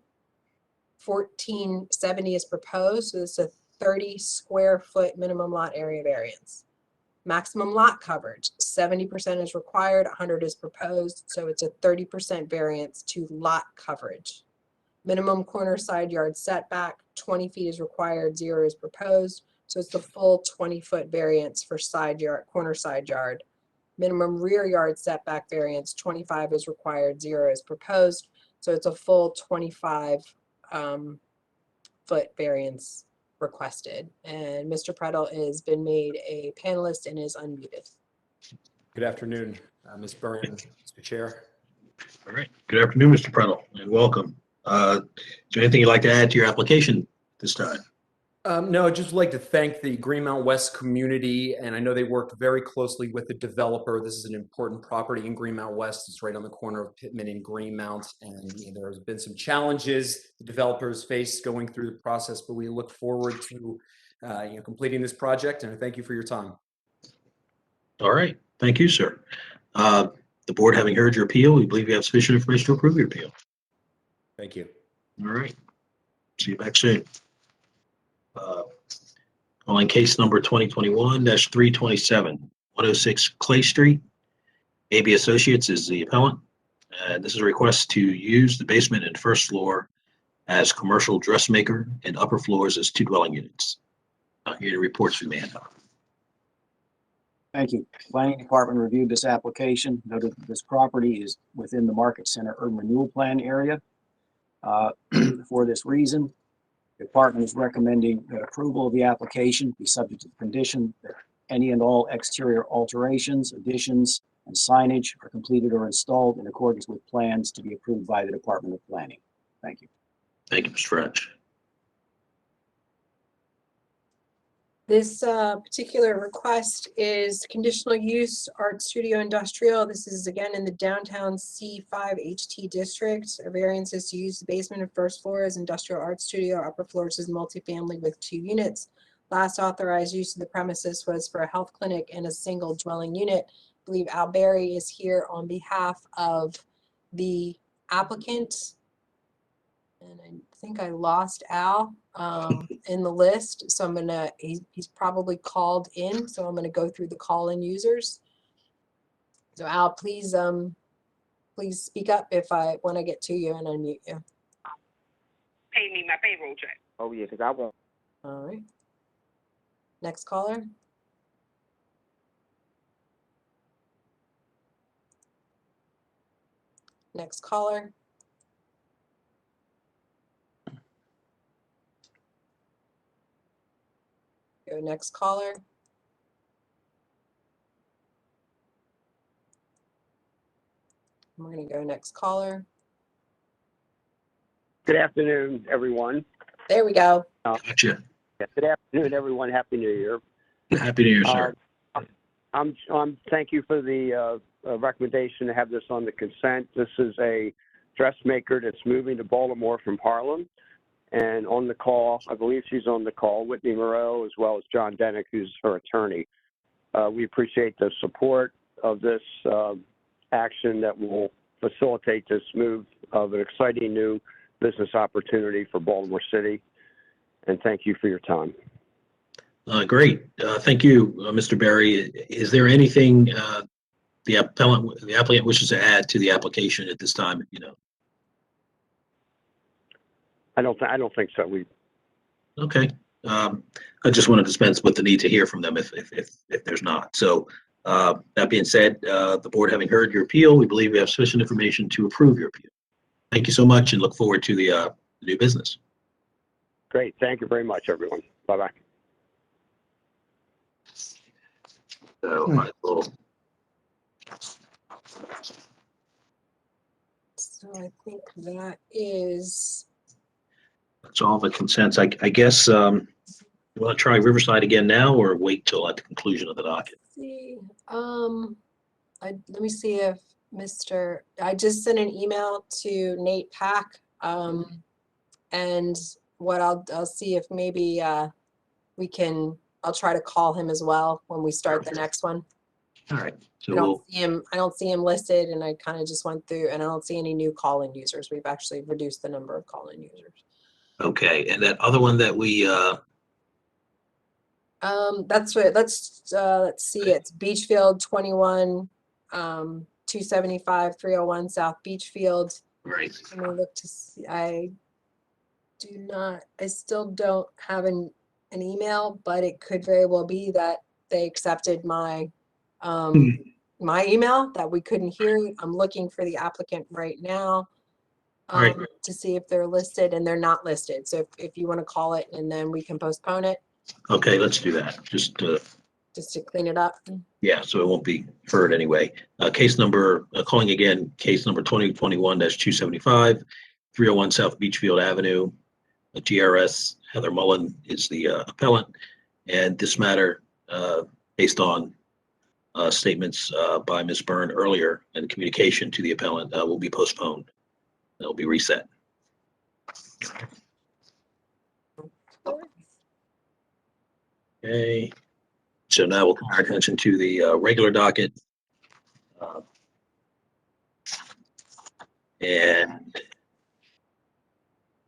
1,470 is proposed, so it's a 30 square foot minimum lot area variance. Maximum lot coverage, 70% is required, 100 is proposed, so it's a 30% variance to lot coverage. Minimum corner side yard setback, 20 feet is required, 0 is proposed, so it's the full 20-foot variance for side yard, corner side yard. Minimum rear yard setback variance, 25 is required, 0 is proposed, so it's a full 25 foot variance requested. And Mr. Prettle has been made a panelist and is unmuted. Good afternoon, Ms. Byrne, Mr. Chair. All right. Good afternoon, Mr. Prettle, and welcome. Is there anything you'd like to add to your application this time? No, I'd just like to thank the Greenmount West community, and I know they worked very closely with the developer. This is an important property in Greenmount West. It's right on the corner of Pittman and Greenmount, and there's been some challenges the developers faced going through the process, but we look forward to completing this project, and I thank you for your time. All right. Thank you, sir. The board, having heard your appeal, we believe you have sufficient information to approve your appeal. Thank you. All right. See you back soon. Calling case number 2021-327, 106 Clay Street. AB Associates is the appellant. This is a request to use the basement and first floor as commercial dressmaker and upper floors as 2 dwelling units. Here are the reports we may have. Thank you. Planning Department reviewed this application, noted that this property is within the Market Center Urban Renewal Plan area. For this reason, the department is recommending that approval of the application be subject to the condition that any and all exterior alterations, additions, and signage are completed or installed in accordance with plans to be approved by the Department of Planning. Thank you. Thank you, Mr. French. This particular request is conditional use art studio industrial. This is again in the downtown C5 HT district. A variance is to use the basement and first floor as industrial art studio, upper floors as multifamily with 2 units. Last authorized use of the premises was for a health clinic and a single dwelling unit. I believe Al Berry is here on behalf of the applicant. And I think I lost Al in the list, so I'm gonna, he's probably called in, so I'm gonna go through the call-in users. So Al, please speak up when I get to you and unmute you. Pay me my payroll check. Oh yeah, because I won't. All right. Next caller. Next caller. Go next caller. We're going to go next caller. Good afternoon, everyone. There we go. Gotcha. Good afternoon, everyone. Happy New Year. Happy New Year, sir. Thank you for the recommendation to have this on the consent. This is a dressmaker that's moving to Baltimore from Harlem. And on the call, I believe she's on the call, Whitney Moreau, as well as John Denick, who's her attorney. We appreciate the support of this action that will facilitate this move of an exciting new business opportunity for Baltimore City. And thank you for your time. Great. Thank you, Mr. Berry. Is there anything the applicant wishes to add to the application at this time? You know. I don't think so. Okay. I just want to dispense with the need to hear from them if there's not. So that being said, the board having heard your appeal, we believe we have sufficient information to approve your appeal. Thank you so much and look forward to the new business. Great. Thank you very much, everyone. Bye-bye. So I think that is. that's all the consents. I guess you want to try Riverside again now or wait till at the conclusion of the docket? See, let me see if I just sent an email to Nate Pack, and what I'll see if maybe I'll try to call him as well when we start the next one. All right. So I don't see him listed, and I kind of just went through, and I don't see any new CallIn users. We've actually reduced the number of CallIn users. Okay, and that other one that we that's what let's see, it's Beachfield 21 275 301 South Beachfield. Right. Let me look to see. I still don't have an email, but it could very well be that they accepted my my email, that we couldn't hear it. I'm looking for the applicant right now to see if they're listed, and they're not listed. So if you want to call it and then we can postpone it. Okay, let's do that. Just to clean it up. Yeah, so it won't be heard anyway. Case number, calling again, case number 2021-275, 301 South Beachfield Avenue. GRS Heather Mullen is the appellant, and this matter, based on statements by Ms. Byrne earlier and communication to the appellant, will be postponed. It will be reset. Okay, so now we'll turn our attention to the regular docket. And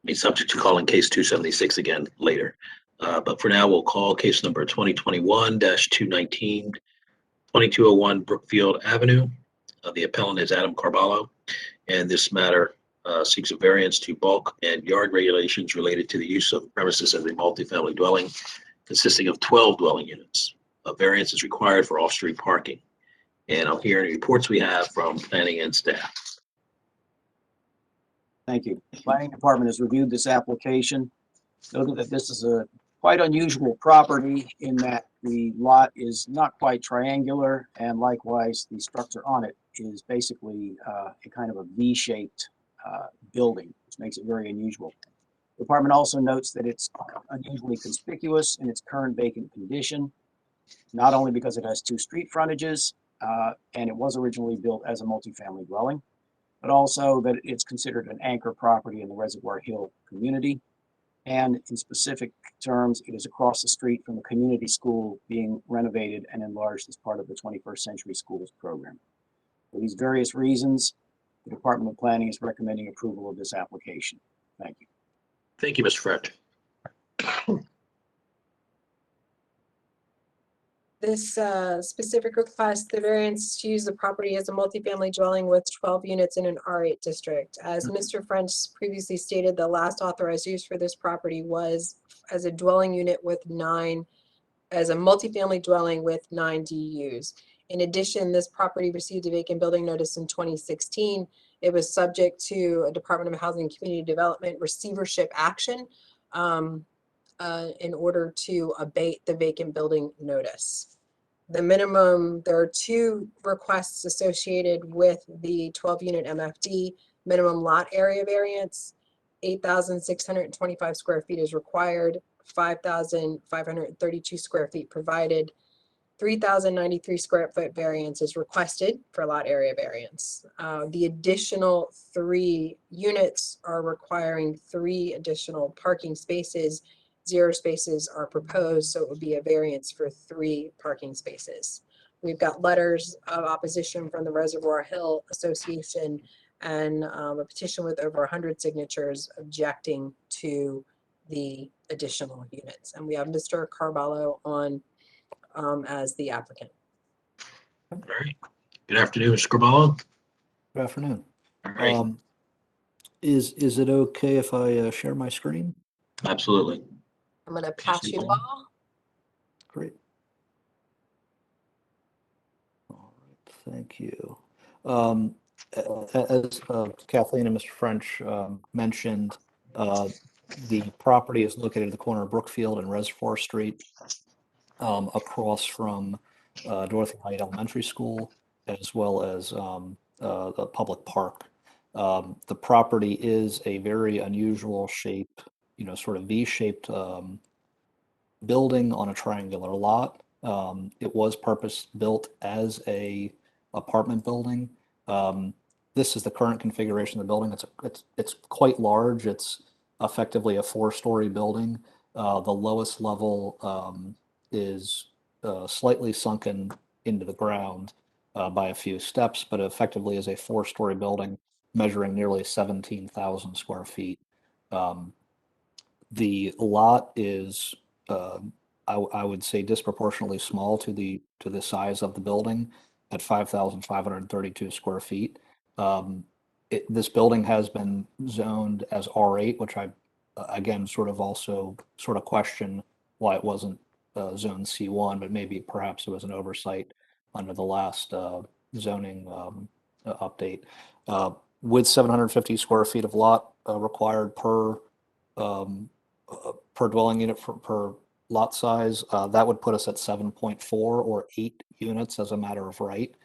be subject to calling case 276 again later. But for now, we'll call case number 2021-219, 2201 Brookfield Avenue. The appellant is Adam Carballo, and this matter seeks a variance to bulk and yard regulations related to the use of premises as a multifamily dwelling consisting of 12 dwelling units. A variance is required for off-street parking. And I'll hear any reports we have from planning and staff. Thank you. The Planning Department has reviewed this application. Noted that this is a quite unusual property in that the lot is not quite triangular, and likewise the structure on it is basically a kind of a V-shaped building, which makes it very unusual. The department also notes that it's unusually conspicuous in its current vacant condition, not only because it has 2 street frontages, and it was originally built as a multifamily dwelling, but also that it's considered an anchor property in the Reservoir Hill community. And in specific terms, it is across the street from the community school being renovated and enlarged as part of the 21st Century Schools program. For these various reasons, the Department of Planning is recommending approval of this application. Thank you. Thank you, Mr. French. This specific request, the variance to use the property as a multifamily dwelling with 12 units in an R8 district. As Mr. French previously stated, the last authorized use for this property was as a dwelling unit with 9, as a multifamily dwelling with 9 DUs. In addition, this property received a vacant building notice in 2016. It was subject to a Department of Housing and Community Development receivership action in order to abate the vacant building notice. The minimum, there are 2 requests associated with the 12-unit MFD. Minimum lot area variance, 8,625 square feet is required, 5,532 square feet provided. 3,093 square foot variance is requested for lot area variance. The additional 3 units are requiring 3 additional parking spaces. 0 spaces are proposed, so it would be a variance for 3 parking spaces. We've got letters of opposition from the Reservoir Hill Association and a petition with over 100 signatures objecting to the additional units. And we have Mr. Carballo on as the applicant. All right. Good afternoon, Mr. Carballo. Good afternoon. All right. Is it okay if I share my screen? Absolutely. I'm going to pass you the ball. Great. All right, thank you. As Kathleen and Mr. French mentioned, the property is located at the corner of Brookfield and Reservoir Street, across from Dorothy Height Elementary School, as well as the public park. The property is a very unusual shape, sort of V-shaped building on a triangular lot. It was purpose-built as a apartment building. This is the current configuration of the building. It's quite large. It's effectively a 4-story building. The lowest level is slightly sunken into the ground by a few steps, but effectively is a 4-story building measuring nearly 17,000 square feet. The lot is, I would say, disproportionately small to the size of the building at 5,532 square feet. This building has been zoned as R8, which I, again, sort of question why it wasn't zoned C1, but maybe perhaps it was an oversight under the last zoning update. With 750 square feet of lot required per dwelling unit per lot size, that would put us at 7.4 or 8 units as a matter of right.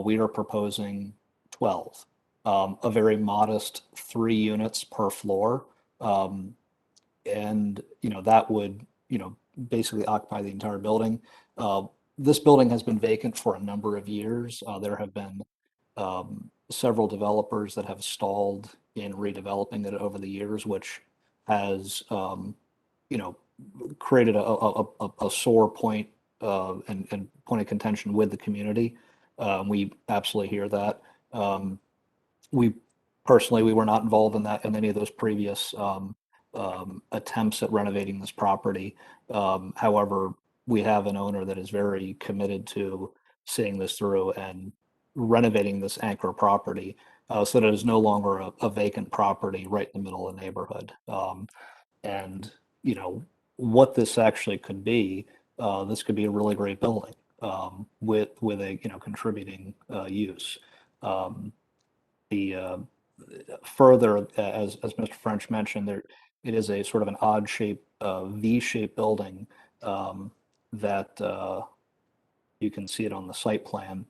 We are proposing 12, a very modest 3 units per floor. And, that would, basically occupy the entire building. This building has been vacant for a number of years. There have been several developers that have stalled in redeveloping it over the years, which has, created a sore point and point of contention with the community. We absolutely hear that. We were not involved in any of those previous attempts at renovating this property. However, we have an owner that is very committed to seeing this through and renovating this anchor property so that it is no longer a vacant property right in the middle of the neighborhood. And, what this actually could be, this could be a really great building with a, contributing use. Further, as Mr. French mentioned, it is a sort of an odd shape, V-shaped building that you can see it on the site plan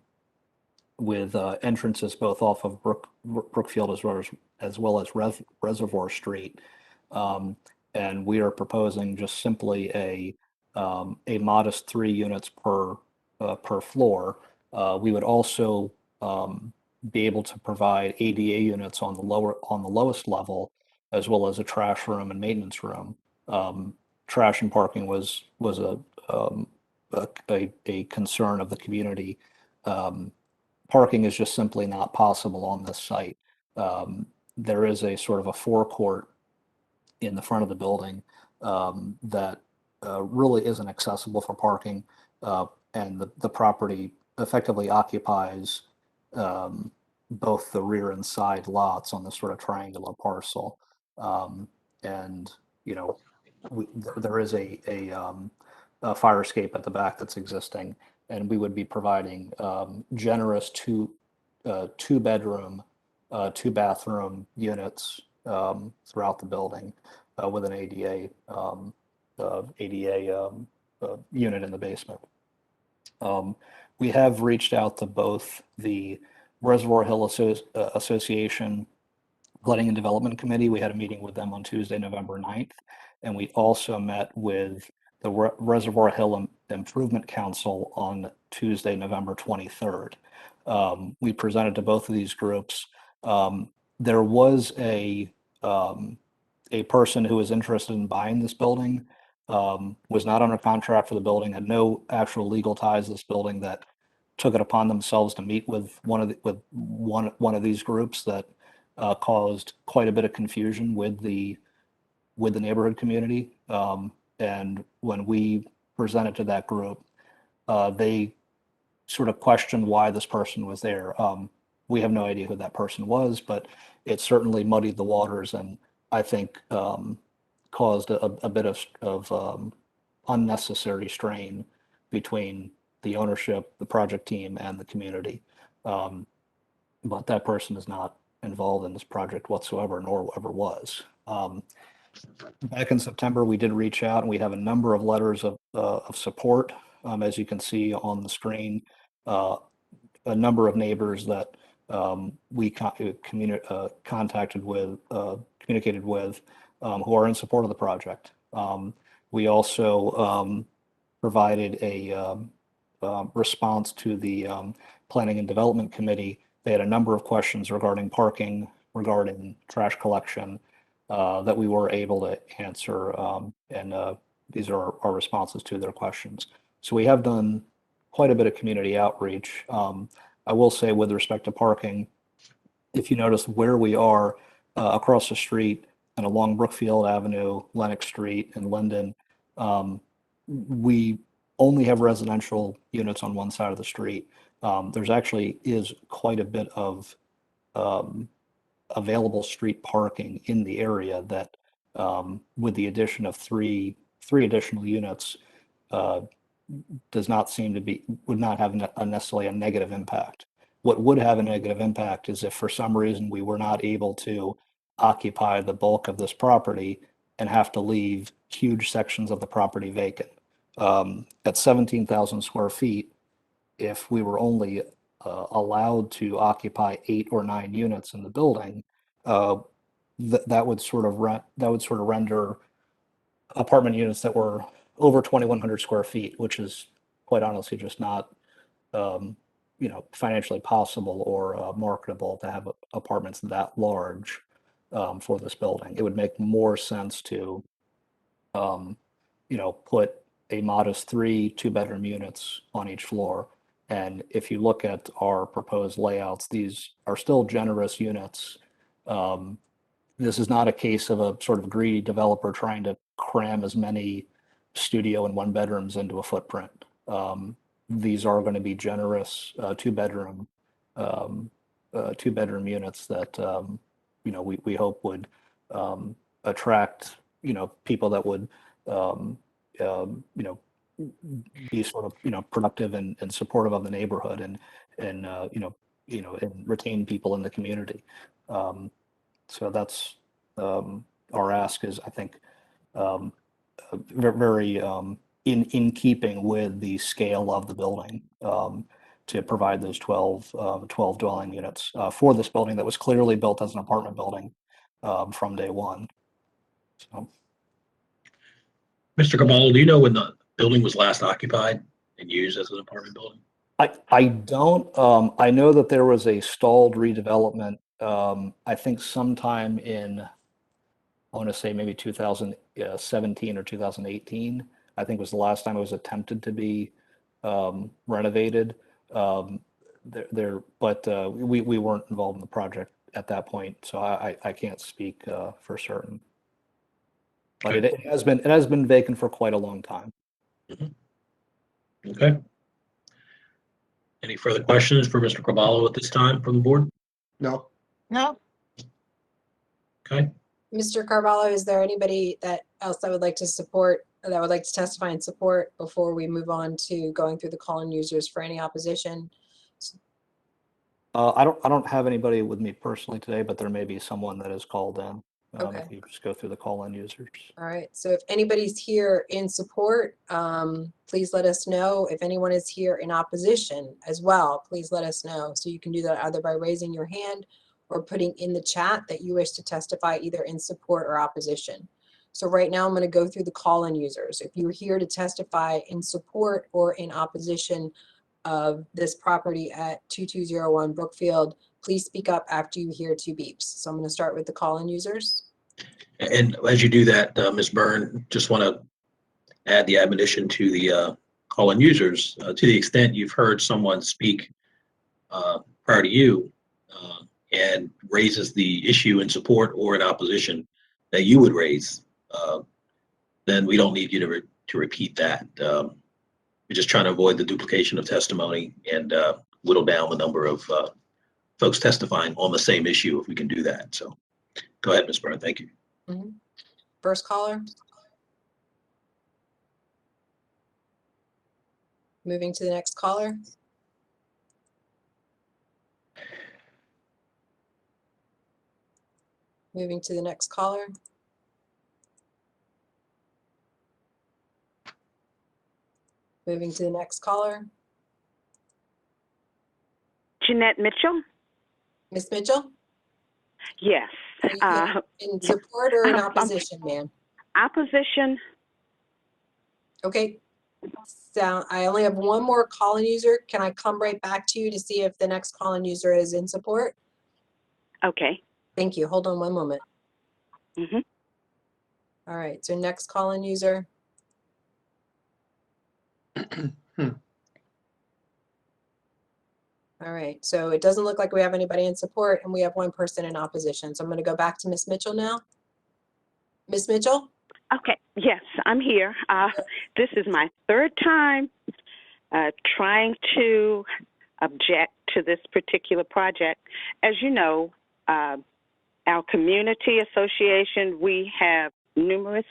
with entrances both off of Brookfield as well as Reservoir Street. And we are proposing just simply a modest 3 units per floor. We would also be able to provide ADA units on the lowest level, as well as a trash room and maintenance room. Trash and parking was a concern of the community. Parking is just simply not possible on this site. There is a sort of a forecourt in the front of the building that really isn't accessible for parking, and the property effectively occupies both the rear and side lots on this sort of triangular parcel. And there is a fire escape at the back that's existing, and we would be providing generous two bedroom, 2 bathroom units throughout the building with an ADA unit in the basement. We have reached out to both the Reservoir Hill Association Planning and Development Committee. We had a meeting with them on Tuesday, November 9th, and we also met with the Reservoir Hill Improvement Council on Tuesday, November 23rd. We presented to both of these groups. There was a person who was interested in buying this building, was not under contract for the building, had no actual legal ties to this building, that took it upon themselves to meet with one of these groups that caused quite a bit of confusion with the neighborhood community. And when we presented to that group, they sort of questioned why this person was there. We have no idea who that person was, but it certainly muddied the waters, and I think caused a bit of unnecessary strain between the ownership, the project team, and the community. But that person is not involved in this project whatsoever, nor ever was. Back in September, we did reach out, and we have a number of letters of support, as you can see on the screen. A number of neighbors that we communicated with, who are in support of the project. We also provided a response to the Planning and Development Committee. They had a number of questions regarding parking, regarding trash collection, that we were able to answer, and these are our responses to their questions. So we have done quite a bit of community outreach. I will say, with respect to parking, if you notice where we are across the street and along Brookfield Avenue, Lenox Street, and Linden, we only have residential units on one side of the street. There's actually is quite a bit of available street parking in the area that, with the addition of three additional units, does not seem to be, would not have necessarily a negative impact. What would have a negative impact is if for some reason we were not able to occupy the bulk of this property and have to leave huge sections of the property vacant. At 17,000 square feet, if we were only allowed to occupy 8 or 9 units in the building, that would sort of render apartment units that were over 2,100 square feet, which is quite honestly just not financially possible or marketable to have apartments that large for this building. It would make more sense to put a modest 3 2-bedroom units on each floor. And if you look at our proposed layouts, these are still generous units. This is not a case of a sort of greedy developer trying to cram as many studio and 1-bedrooms into a footprint. These are going to be generous 2-bedroom units that we hope would attract people that would be sort of productive and supportive of the neighborhood and retain people in the community. So that's our ask is, I think, very in keeping with the scale of the building, to provide those 12 dwelling units for this building that was clearly built as an apartment building from day one. So. Mr. Caballo, do you know when the building was last occupied and used as an apartment building? I don't. I know that there was a stalled redevelopment, I think sometime in, I want to say maybe 2017 or 2018, I think was the last time it was attempted to be renovated. But we weren't involved in the project at that point, so I can't speak for certain. But Okay. it has been vacant for quite a long time. Mm-hmm. Okay. Any further questions for Mr. Caballo at this time from the board? No. No. Okay. Mr. Carvalho, is there anybody else that would like to support, or that would like to testify in support before we move on to going through the call-in users for any opposition? I don't have anybody with me personally today, but there may be someone that is called in. Okay. If you just go through the call-in users. All right, so if anybody's here in support, please let us know. If anyone is here in opposition as well, please let us know. So you can do that either by raising your hand or putting in the chat that you wish to testify either in support or opposition. So right now I'm going to go through the call-in users. If you're here to testify in support or in opposition of this property at 2201 Brookfield, please speak up after you hear 2 beeps. So I'm going to start with the call-in users. And as you do that, Ms. Byrne, just want to add the admonition to the call-in users. To the extent you've heard someone speak prior to you and raises the issue in support or in opposition that you would raise, then we don't need you to repeat that. We're just trying to avoid the duplication of testimony and whittle down the number of folks testifying on the same issue if we can do that. So go ahead, Ms. Byrne. Thank you. Mm-hmm. First caller. Moving to the next caller. Moving to the next caller. Moving to the next caller. Jeanette Mitchell? Ms. Mitchell? Yes. Are you in support or in opposition, ma'am? Opposition. Okay. So I only have one more call-in user. Can I come right back to you to see if the next call-in user is in support? Okay. Thank you. Hold on one moment. Mm-hmm. All right. So next call-in user. All right. So it doesn't look like we have anybody in support and we have one person in opposition. So I'm going to go back to Ms. Mitchell now. Ms. Mitchell? Okay. Yes, I'm here. This is my 3rd time trying to object to this particular project. As you know, our community association, we have numerous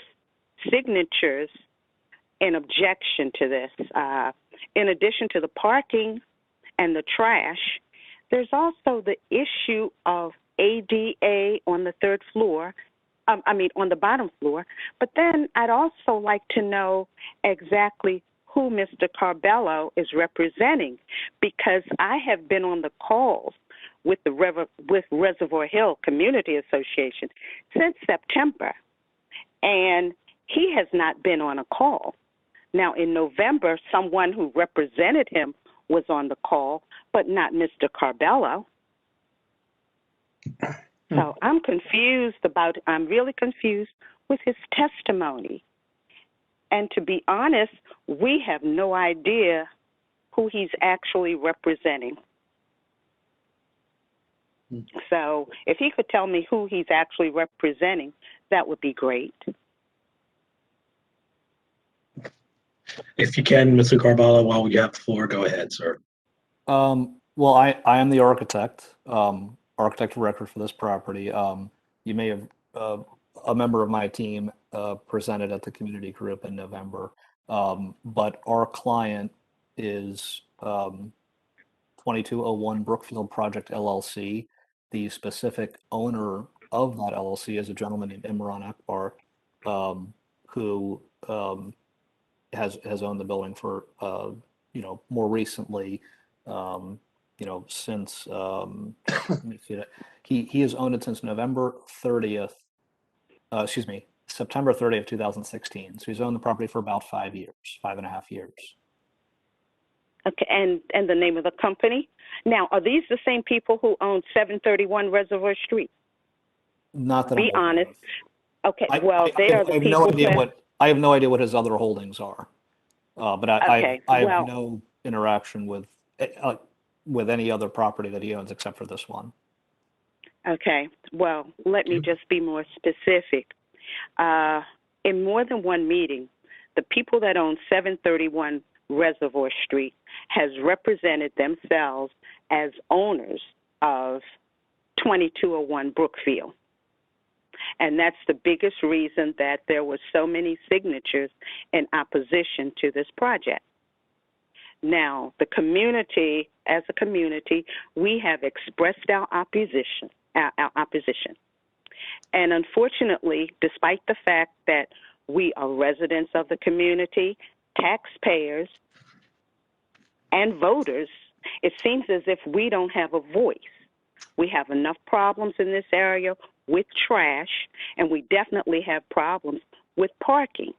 signatures in objection to this. In addition to the parking and the trash, there's also the issue of ADA on the 3rd floor, on the bottom floor. But then I'd also like to know exactly who Mr. Carbello is representing, because I have been on the calls with the Reservoir Hill Community Association since September, and he has not been on a call. Now, in November, someone who represented him was on the call, but not Mr. Carbello. So I'm really confused with his testimony. And to be honest, we have no idea who he's actually representing. So if he could tell me who he's actually representing, that would be great. If you can, Mr. Carbello, while we have the floor, go ahead, sir. Well, I am the architect, architect of record for this property. You may have, a member of my team presented at the community group in November, but our client is 2201 Brookfield Project LLC. The specific owner of that LLC is a gentleman named Imran Akbar, who has owned the building for more recently, since let me see that. He has owned it since September 30th, 2016. So he's owned the property for about 5.5 years. Okay, and the name of the company? Now, are these the same people who own 731 Reservoir Street? Not that Be I'm aware honest. of. Okay, well, they are the people I have no idea what his other holdings are, but I have no interaction with any other property that he owns except for this one. Okay, well, let me just be more specific. In more than one meeting, the people that own 731 Reservoir Street has represented themselves as owners of 2201 Brookfield. And that's the biggest reason that there were so many signatures in opposition to this project. Now, the community, as a community, we have expressed our opposition. And unfortunately, despite the fact that we are residents of the community, taxpayers, and voters, it seems as if we don't have a voice. We have enough problems in this area with trash, and we definitely have problems with parking.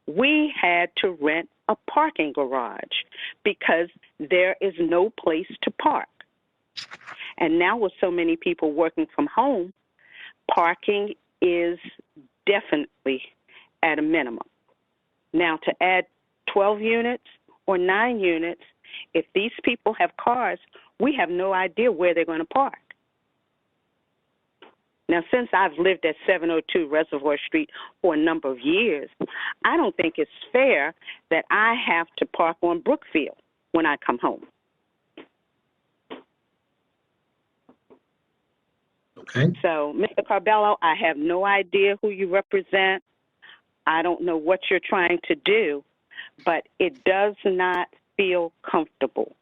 We had to rent a parking garage because there is no place to park. And now with so many people working from home, parking is definitely at a minimum. Now to add 12 units or 9 units, if these people have cars, we have no idea where they're going to park. Now, since I've lived at 702 Reservoir Street for a number of years, I don't think it's fair that I have to park on Brookfield when I come home. Okay. So, Mr. Carbello, I have no idea who you represent. I don't know what you're trying to do, but it does not feel comfortable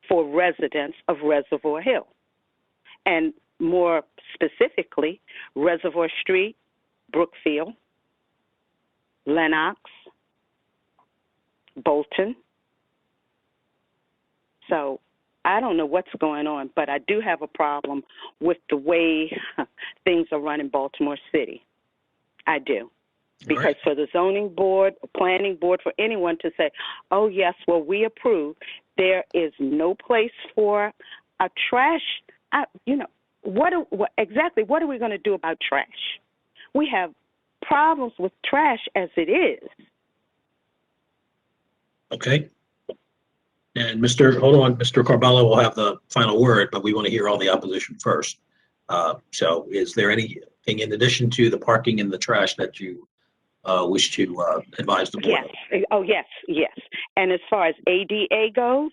for residents of Reservoir Hill. And more specifically, Reservoir Street, Brookfield, Lenox, Bolton. So I don't know what's going on, but I do have a problem with the way things are run in Baltimore City. I do. Because for the zoning board, planning board, for anyone to say, oh, yes, well, we approve, there is no place for a trash, what are we going to do about trash? We have problems with trash as it is. Okay. And Mr. Carbello will have the final word, but we want to hear all the opposition first. So is there anything in addition to the parking and the trash that you wish to advise the board? Yes. Oh, yes. And as far as ADA goes,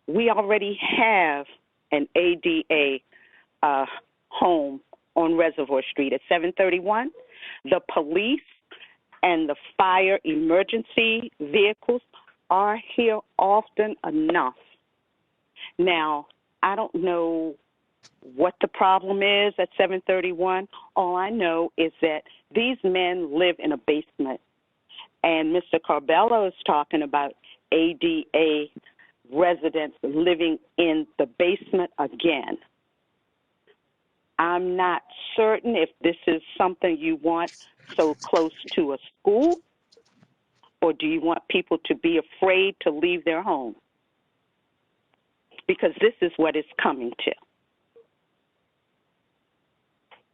we already have an ADA home on Reservoir Street at 731. The police and the fire emergency vehicles are here often enough. Now, I don't know what the problem is at 731. All I know is that these men live in a basement. And Mr. Carbello is talking about ADA residents living in the basement again. I'm not certain if this is something you want so close to a school, or do you want people to be afraid to leave their home? Because this is what it's coming to.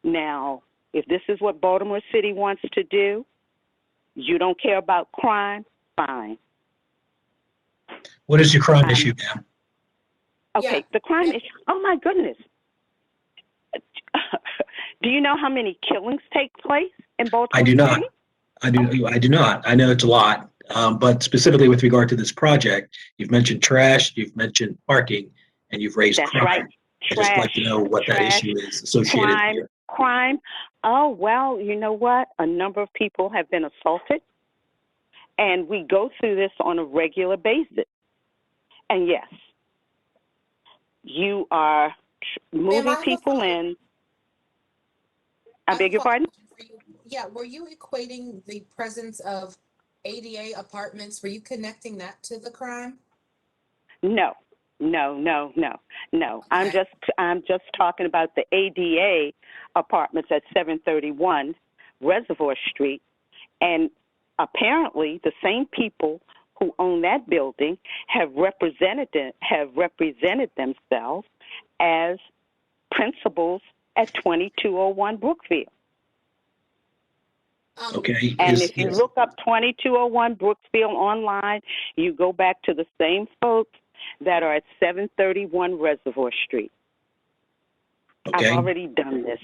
Now, if this is what Baltimore City wants to do, you don't care about crime, fine. What is your crime issue, ma'am? Okay, the crime issue, oh my goodness. Do you know how many killings take place in Baltimore I do not. City? I do not. I know it's a lot, but specifically with regard to this project, you've mentioned trash, you've mentioned parking, and you've raised That's crime. right. I'd just like to know what that issue is associated here. Crime. Oh, well, you know what? A number of people have been assaulted, and we go through this on a regular basis. And yes, you are moving people in. I beg your pardon? Yeah, were you equating the presence of ADA apartments, were you connecting that to the crime? No. I'm just talking about the ADA apartments at 731 Reservoir Street, and apparently the same people who own that building have represented themselves as principals at 2201 Brookfield. Okay. And if you look up 2201 Brookfield online, you go back to the same folks that are at 731 Reservoir Street. Okay. I've already done this.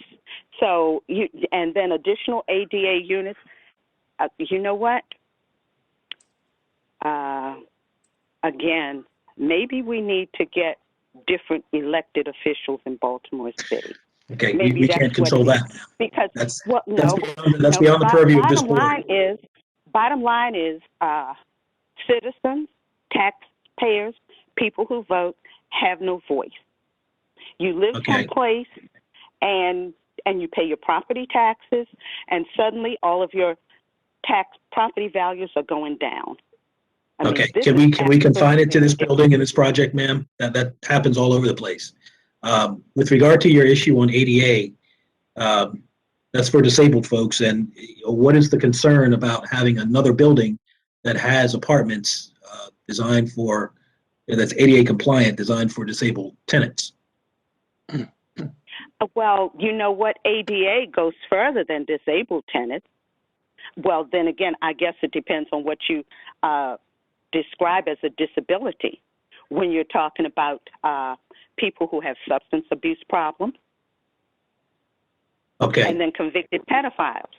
So, and then additional ADA units. You know what? Again, maybe we need to get different elected officials in Baltimore City. Okay, Maybe we that's can't control what it that. is. Because That's no, beyond the purview of this board. Bottom line is, citizens, taxpayers, people who vote have no voice. You live someplace, and you pay your property taxes, and suddenly all of your property values are going down. I mean, Can we confine it to this building and this project, ma'am? That happens all over the place. With regard to your issue on ADA, That's for disabled folks. And what is the concern about having another building that has apartments designed for, that's ADA compliant, designed for disabled tenants? Well, you know what? ADA goes further than disabled tenants. Well, then again, I guess it depends on what you describe as a disability. When you're talking about people who have substance abuse problems, Okay. and then convicted pedophiles.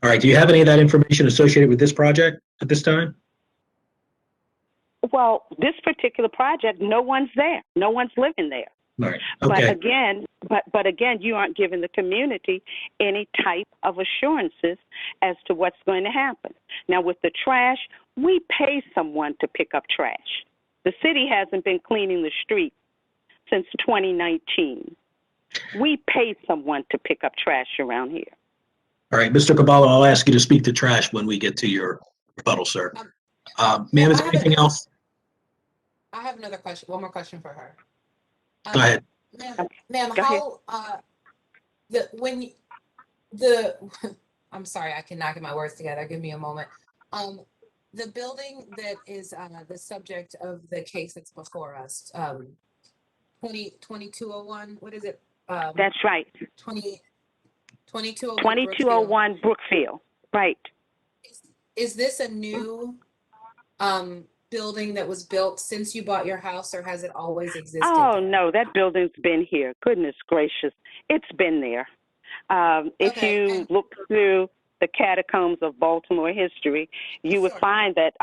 All right. Do you have any of that information associated with this project at this time? Well, this particular project, no one's there. No one's living there. All right. Okay. But again, you aren't giving the community any type of assurances as to what's going to happen. Now, with the trash, we pay someone to pick up trash. The city hasn't been cleaning the street since 2019. We pay someone to pick up trash around here. All right, Mr. Caballo, I'll ask you to speak to trash when we get to your rebuttal, sir. Ma'am, is there anything else? I have another question, one more question for her. Go ahead. Ma'am, Go ahead. I'm sorry, I cannot get my words together. Give me a moment. The building that is the subject of the case that's before us, 2201, what is it? That's right. 2201 2201 Brookfield. Right. Is this a new building that was built since you bought your house, or has it always existed? Oh, no, that building's been here. Goodness gracious. It's been there. If you look through the catacombs of Baltimore history, you would find that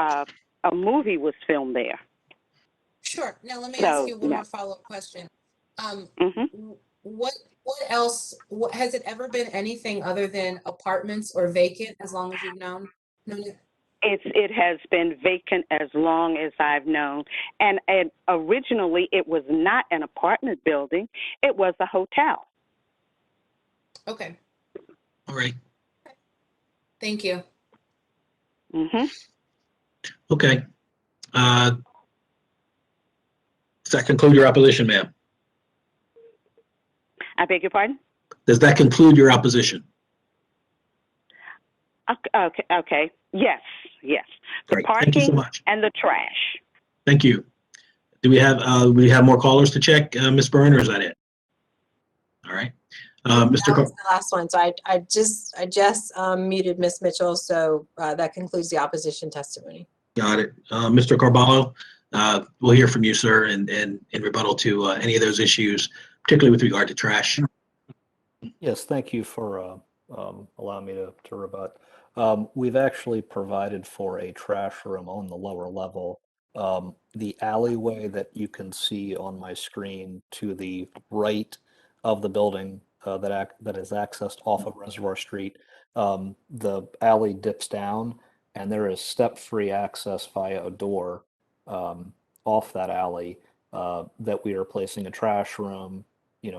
a movie was filmed there. Sure. Now, let me ask you one more follow-up question. What else, has it ever been anything other than apartments or vacant as long as you've known it? It has been vacant as long as I've known. And originally, it was not an apartment building. It was a hotel. Okay. All right. Thank you. Okay. Does that conclude your opposition, ma'am? I beg your pardon? Does that conclude your opposition? Okay. Yes. The Great. parking Thank you so much. and the trash. Thank you. Do we have more callers to check, Ms. Byrne, or is that it? All right. That was the last one. So I just muted Ms. Mitchell. So that concludes the opposition testimony. Got it. Mr. Carballo, we'll hear from you, sir, and in rebuttal to any of those issues, particularly with regard to trash. Yes, thank you for allowing me to rebut. We've actually provided for a trash room on the lower level. The alleyway that you can see on my screen to the right of the building that is accessed off of Reservoir Street, the alley dips down, and there is step-free access via a door off that alley that we are placing a trash room,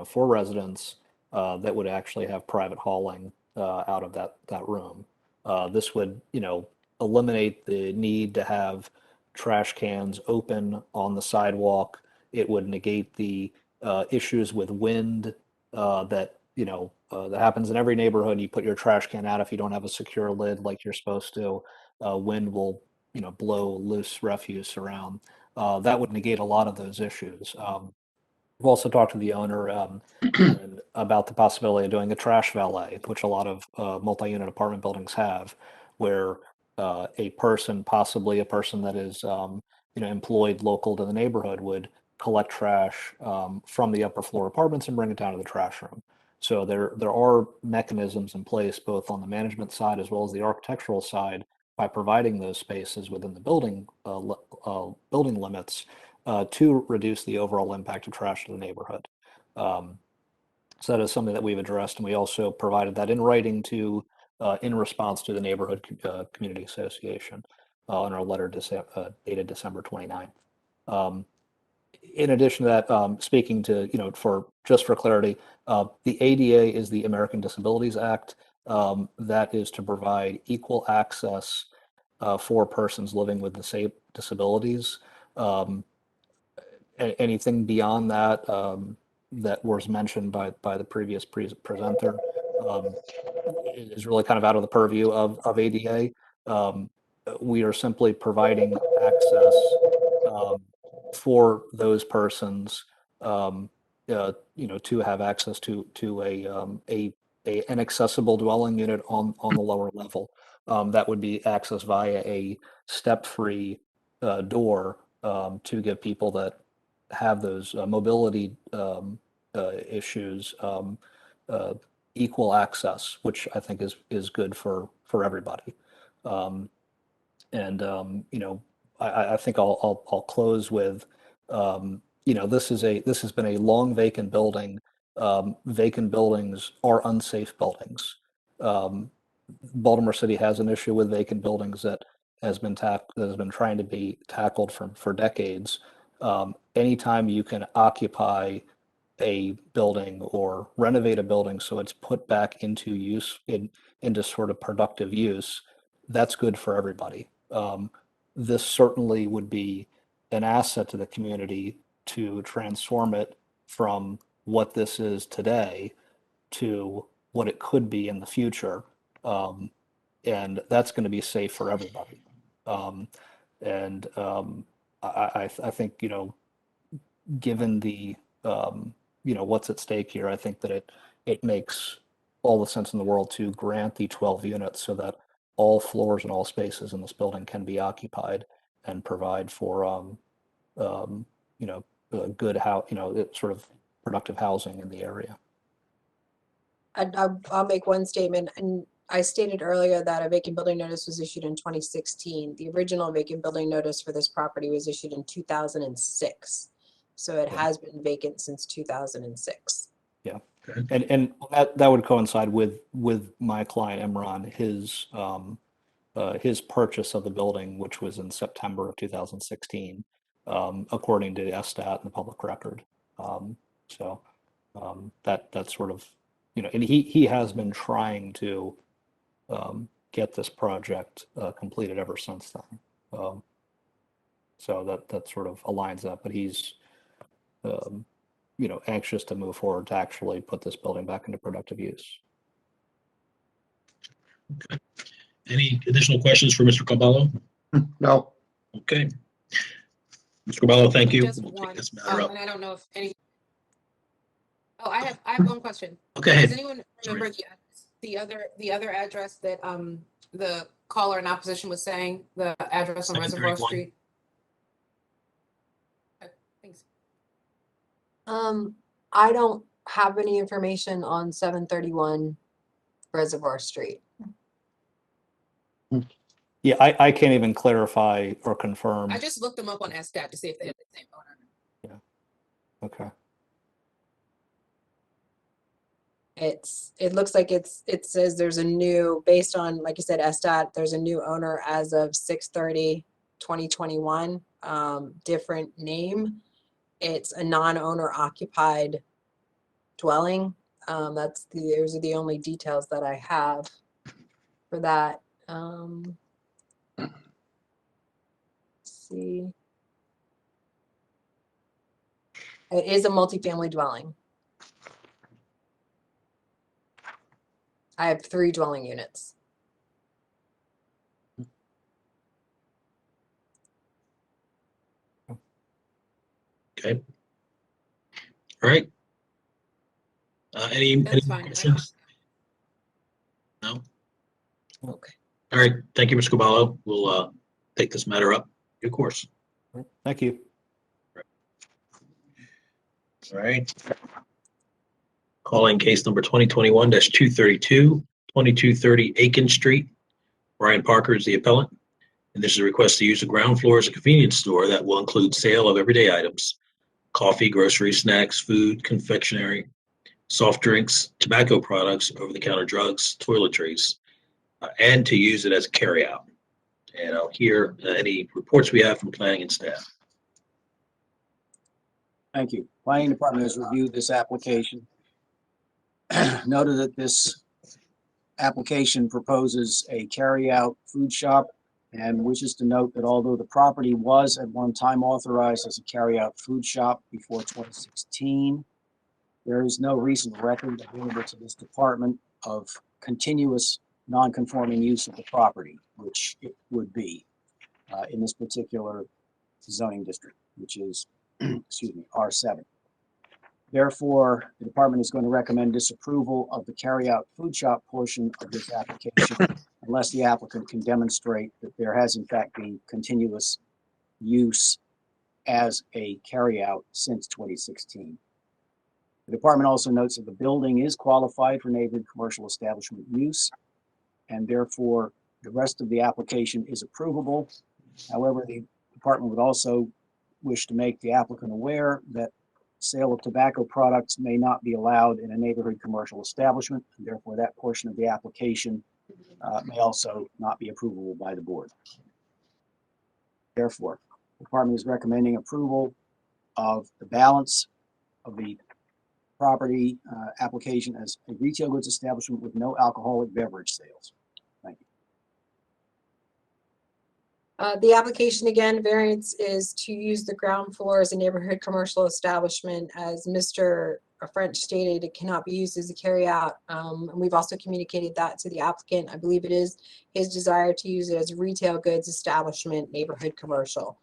for residents that would actually have private hauling out of that room. This would, eliminate the need to have trash cans open on the sidewalk. It would negate the issues with wind that that happens in every neighborhood. You put your trash can out if you don't have a secure lid like you're supposed to. Wind will blow loose refuse around. That would negate a lot of those issues. We've also talked to the owner about the possibility of doing a trash valet, which a lot of multi-unit apartment buildings have, where a person, possibly a person that is employed local to the neighborhood, would collect trash from the upper floor apartments and bring it down to the trash room. So there are mechanisms in place, both on the management side as well as the architectural side, by providing those spaces within the building limits to reduce the overall impact of trash to the neighborhood. So that is something that we've addressed, and we also provided that in writing to in response to the Neighborhood Community Association in our letter dated December 29. In addition to that, speaking to, for clarity, the ADA is the American Disabilities Act. That is to provide equal access for persons living with disabilities. Anything beyond that that was mentioned by the previous presenter is really kind of out of the purview of ADA. We are simply providing access for those persons, to have access to an accessible dwelling unit on the lower level. That would be access via a step-free door to give people that have those mobility issues equal access, which I think is good for everybody. I think I'll close with, this has been a long vacant building. Vacant buildings are unsafe buildings. Baltimore City has an issue with vacant buildings that has been trying to be tackled for decades. Anytime you can occupy a building or renovate a building so it's put back into use, into sort of productive use, that's good for everybody. This certainly would be an asset to the community to transform it from what this is today to what it could be in the future. And that's going to be safe for everybody. I think, given the, what's at stake here, I think that it makes all the sense in the world to grant the 12 units so that all floors and all spaces in this building can be occupied and provide for, a good sort of productive housing in the area. I'll make one statement, and I stated earlier that a vacant building notice was issued in 2016. The original vacant building notice for this property was issued in 2006. So it has been vacant since 2006. Yeah, and that would coincide with my client Emron, his purchase of the building, which was in September of 2016, according to SSTAT and the public record. That's sort of, and he has been trying to get this project completed ever since then. So that sort of aligns up, but he's anxious to move forward to actually put this building back into productive use. Okay. Any additional questions for Mr. Caballo? No. Okay. Mr. Caballo, thank you. Just We'll one, take this matter up. and I don't know if any. Oh, I have one question. Okay. Does anyone remember the other address that the caller in opposition was saying, the address on Reservoir 731. Street? Okay, thanks. I don't have any information on 731 Reservoir Street. Yeah, I can't even clarify or confirm. I just looked them up on SSTAT to see if they had the same owner. Yeah. Okay. It looks like it says there's a new, based on, like you said, SSTAT, there's a new owner as of 6/30/2021, different name. It's a non-owner occupied dwelling. Those are the only details that I have for that. Let's see. It is a multifamily dwelling. I have 3 dwelling units. Okay. All right. Any fine. questions? No? Okay. All right. Thank you, Mr. Caballo. We'll take this matter up in due course. Thank you. All right. Calling case number 2021-232, 2230 Aiken Street. Brian Parker is the appellant. And this is a request to use the ground floor as a convenience store that will include sale of everyday items, coffee, grocery, snacks, food, confectionery, soft drinks, tobacco products, over-the-counter drugs, toiletries, and to use it as a carryout. And I'll hear any reports we have from planning and staff. Thank you. Planning Department has reviewed this application. Noted that this application proposes a carry-out food shop and wishes to note that although the property was at one time authorized as a carry-out food shop before 2016, there is no recent record available to this department of continuous non-conforming use of the property, which it would be in this particular zoning district, which is, excuse me, R7. Therefore, the department is going to recommend disapproval of the carryout food shop portion of this application unless the applicant can demonstrate that there has in fact been continuous use as a carryout since 2016. The department also notes that the building is qualified for neighborhood commercial establishment use, and therefore the rest of the application is approvable. However, the department would also wish to make the applicant aware that sale of tobacco products may not be allowed in a neighborhood commercial establishment, and therefore that portion of the application may also not be approvable by the board. Therefore, the department is recommending approval of the balance of the property application as a retail goods establishment with no alcoholic beverage sales. Thank you. The application, again, variance is to use the ground floor as a neighborhood commercial establishment. As Mr. French stated, it cannot be used as a carryout. And we've also communicated that to the applicant. I believe it is his desire to use it as a retail goods establishment, neighborhood commercial.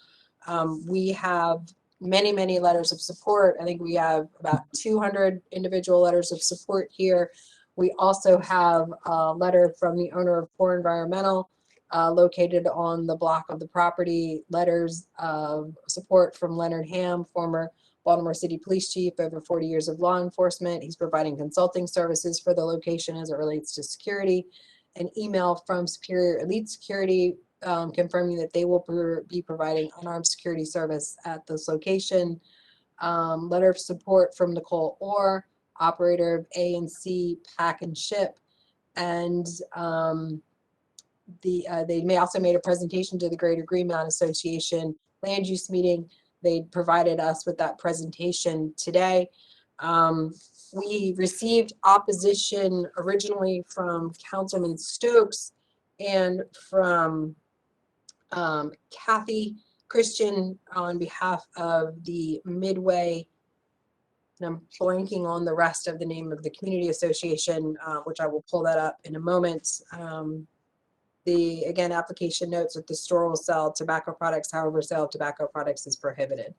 We have many letters of support. I think we have about 200 individual letters of support here. We also have a letter from the owner of Core Environmental, located on the block of the property, letters of support from Leonard Ham, former Baltimore City Police Chief, over 40 years of law enforcement. He's providing consulting services for the location as it relates to security. An email from Superior Elite Security confirming that they will be providing unarmed security service at this location. Letter of support from Nicole Orr, operator of A&C Pack and Ship. And they may also made a presentation to the Greater Greenmount Association land use meeting. They provided us with that presentation today. We received opposition originally from Councilman Stokes and from Kathy Christian on behalf of the Midway, and I'm blanking on the rest of the name of the community association, which I will pull that up in a moment. The, again, application notes that the store will sell tobacco products, however, sale of tobacco products is prohibited.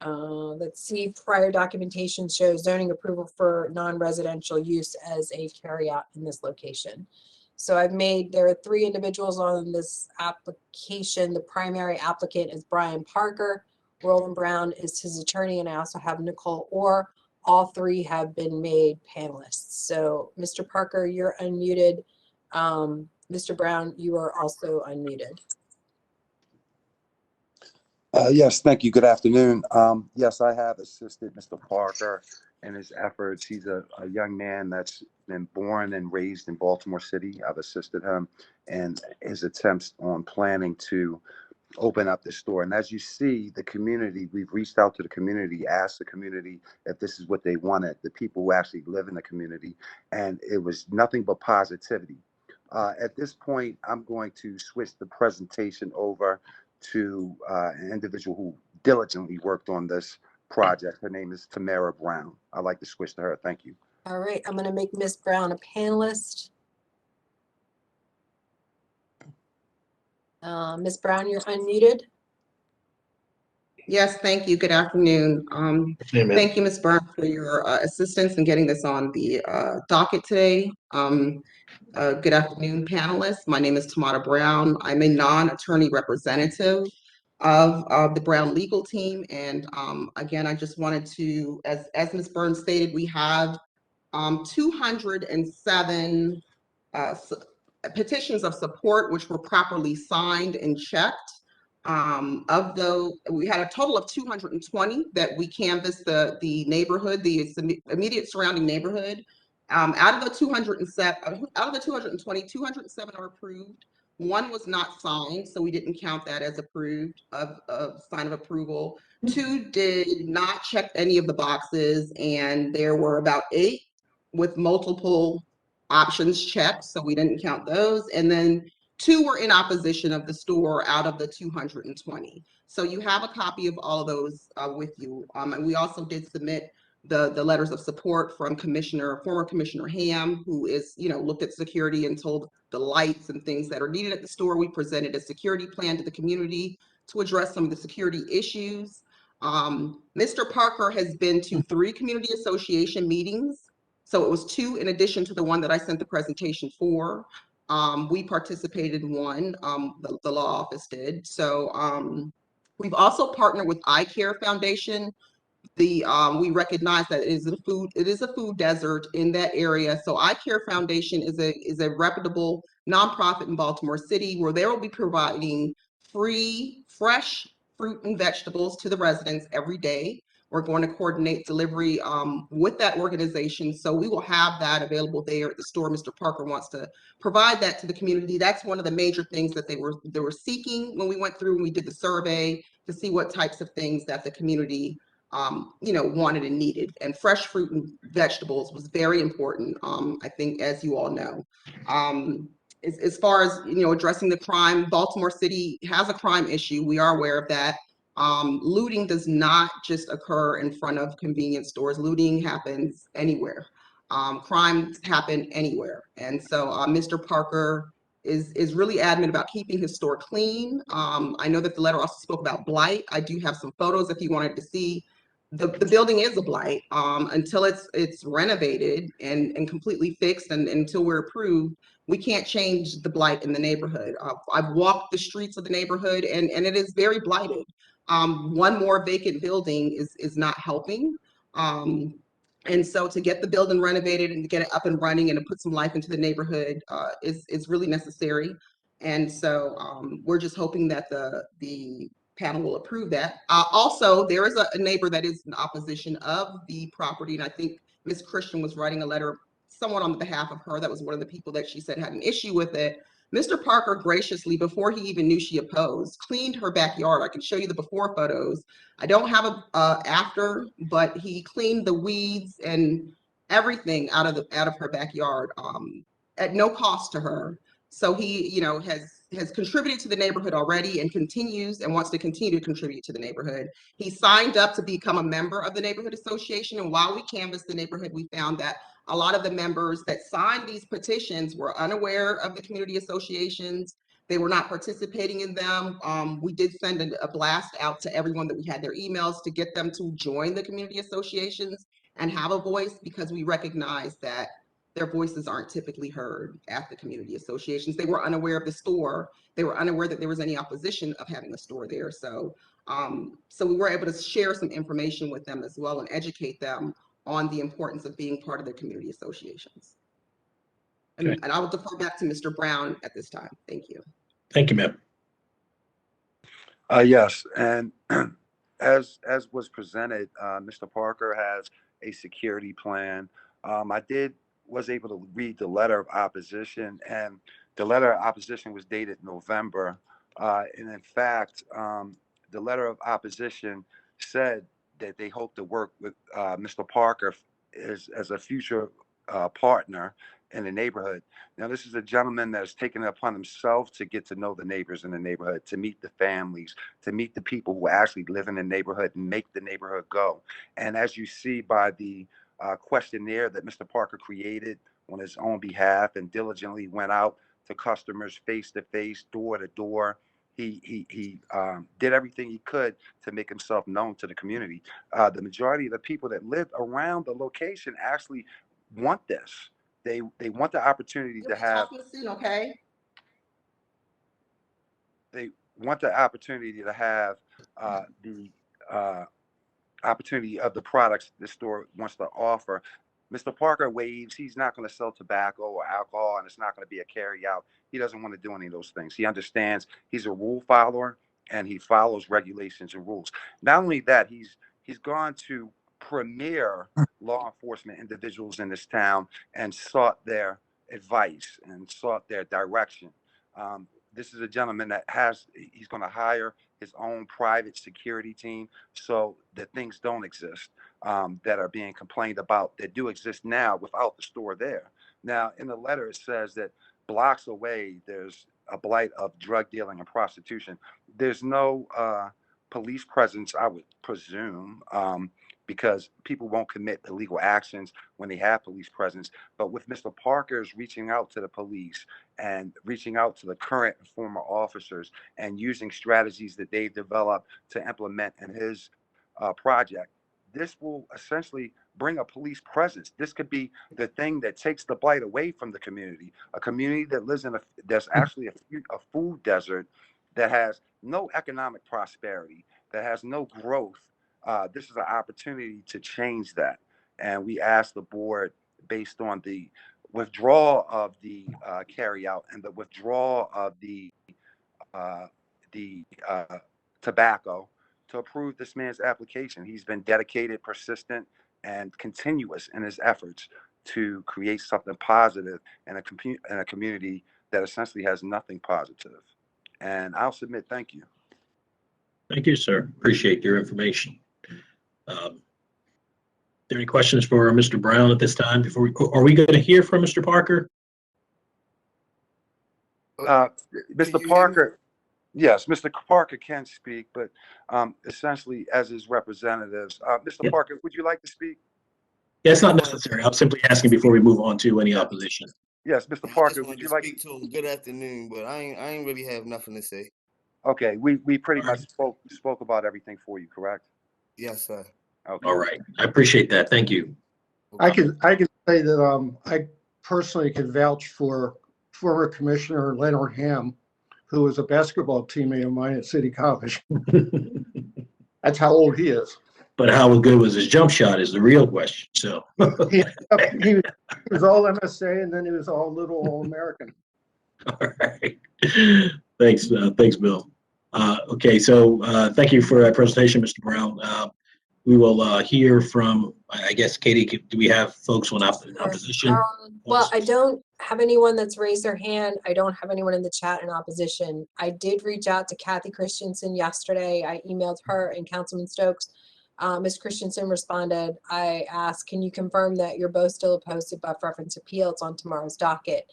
Let's see, prior documentation shows zoning approval for non-residential use as a carryout in this location. So there are 3 individuals on this application. The primary applicant is Brian Parker. Roland Brown is his attorney, and I also have Nicole Orr. All 3 have been made panelists. So Mr. Parker, you're unmuted. Mr. Brown, you are also unmuted. Yes, thank you. Good afternoon. Yes, I have assisted Mr. Parker in his efforts. He's a young man that's been born and raised in Baltimore City. I've assisted him in his attempts on planning to open up the store. And as you see, the community, we've reached out to the community, asked the community if this is what they wanted, the people who actually live in the community, and it was nothing but positivity. At this point, I'm going to switch the presentation over to an individual who diligently worked on this project. Her name is Tamara Brown. I'd like to switch to her. Thank you. All right, I'm going to make Ms. Brown a panelist. Ms. Brown, you're unmuted. Yes, thank you. Good afternoon. Thank you, Ms. Byrne, for your assistance in getting this on the docket today. Good afternoon, panelists. My name is Tamara Brown. I'm a non-attorney representative of the Brown legal team. And again, I just wanted to, as Ms. Byrne stated, we have 207 petitions of support, which were properly signed and checked. Of those, we had a total of 220 that we canvassed the neighborhood, the immediate surrounding neighborhood. Out of the 220, 207 are approved. 1 was not signed, so we didn't count that as approved of sign of approval. 2 did not check any of the boxes, and there were about 8 with multiple options checked, so we didn't count those. And then 2 were in opposition of the store out of the 220. So you have a copy of all of those with you. And we also did submit the letters of support from former Commissioner Ham, who is, looked at security and told the lights and things that are needed at the store. We presented a security plan to the community to address some of the security issues. Mr. Parker has been to 3 community association meetings. So it was 2 in addition to the one that I sent the presentation for. We participated in one, the law office did. So we've also partnered with Eye Care Foundation. We recognize that it is a food desert in that area. So Eye Care Foundation is a reputable nonprofit in Baltimore City, where they will be providing free fresh fruit and vegetables to the residents every day. We're going to coordinate delivery with that organization. So we will have that available there at the store. Mr. Parker wants to provide that to the community. That's one of the major things that they were seeking when we went through and we did the survey to see what types of things that the community wanted and needed. And fresh fruit and vegetables was very important, I think, as you all know. As far as, addressing the crime, Baltimore City has a crime issue. We are aware of that. Looting does not just occur in front of convenience stores. Looting happens anywhere. Crimes happen anywhere. And so Mr. Parker is really adamant about keeping his store clean. I know that the letter also spoke about blight. I do have some photos if you wanted to see. The building is a blight until it's renovated and completely fixed, and until we're approved, we can't change the blight in the neighborhood. I've walked the streets of the neighborhood and it is very blighted. One more vacant building is not helping. And so to get the building renovated and to get it up and running and to put some life into the neighborhood is really necessary. And so we're just hoping that the panel will approve that. Also, there is a neighbor that is in opposition of the property, and I think Ms. Christian was writing a letter somewhat on behalf of her. That was one of the people that she said had an issue with it. Mr. Parker graciously, before he even knew she opposed, cleaned her backyard. I can show you the before photos. I don't have a after, but he cleaned the weeds and everything out of her backyard at no cost to her. So he, has contributed to the neighborhood already and continues and wants to continue to contribute to the neighborhood. He signed up to become a member of the neighborhood association. And while we canvassed the neighborhood, we found that a lot of the members that signed these petitions were unaware of the community associations. They were not participating in them. We did send a blast out to everyone that we had their emails to get them to join the community associations and have a voice, because we recognize that their voices aren't typically heard at the community associations. They were unaware of the store. They were unaware that there was any opposition of having a store there. So, so we were able to share some information with them as well and educate them on the importance of being part of their community associations. And I will defer back to Mr. Brown at this time. Thank you. Thank you, ma'am. Yes, and as was presented, Mr. Parker has a security plan. I was able to read the letter of opposition, and the letter of opposition was dated November. And in fact, the letter of opposition said that they hope to work with Mr. Parker as a future partner in the neighborhood. Now, this is a gentleman that has taken it upon himself to get to know the neighbors in the neighborhood, to meet the families, to meet the people who actually live in the neighborhood and make the neighborhood go. And as you see by the questionnaire that Mr. Parker created on his own behalf and diligently went out to customers face to face, door to door. He did everything he could to make himself known to the community. The majority of the people that live around the location actually want this. They want the opportunity to have. Soon, okay? They want the opportunity to have the opportunity of the products the store wants to offer. Mr. Parker waives. He's not going to sell tobacco or alcohol, and it's not going to be a carry out. He doesn't want to do any of those things. He understands he's a rule follower, and he follows regulations and rules. Not only that, he's gone to premier law enforcement individuals in this town and sought their advice and sought their direction. This is a gentleman that he's going to hire his own private security team so that things don't exist that are being complained about that do exist now without the store there. Now, in the letter, it says that blocks away, there's a blight of drug dealing and prostitution. There's no police presence, I would presume. because people won't commit illegal actions when they have police presence. But with Mr. Parker's reaching out to the police and reaching out to the current and former officers and using strategies that they've developed to implement in his project, this will essentially bring a police presence. This could be the thing that takes the blight away from the community, a community that lives in there's actually a food desert that has no economic prosperity, that has no growth. This is an opportunity to change that. And we asked the board, based on the withdrawal of the carryout and the withdrawal of the tobacco, to approve this man's application. He's been dedicated, persistent, and continuous in his efforts to create something positive in a community that essentially has nothing positive. And I'll submit, thank you. Thank you, sir. Appreciate your information. Are there any questions for Mr. Brown at this time? Are we going to hear from Mr. Parker? Mr. Parker, yes, Mr. Parker can speak, but essentially as his representatives. Mr. Parker, would you like to speak? Yeah, it's not necessary. I'm simply asking before we move on to any opposition. Yes, Mr. Parker, would you like to speak to him? Good afternoon, but I ain't really have nothing to say. Okay, we pretty much spoke about everything for you, correct? Yes, sir. Okay. All right. I appreciate that. Thank you. I can say that I personally can vouch for former Commissioner Leonard Ham, who was a basketball teammate of mine at City College. That's how old he is. But how good was his jump shot is the real question. So he was all MSA, and then he was all little All-American. all right. Thanks, Bill. Okay, so thank you for that presentation, Mr. Brown. We will hear from, I guess, Katie, do we have folks on opposition? Well, I don't have anyone that's raised their hand. I don't have anyone in the chat in opposition. I did reach out to Kathy Christensen yesterday. I emailed her and Councilman Stokes. Ms. Christensen responded. I asked, can you confirm that you're both still opposed to buff reference appeal? It's on tomorrow's docket.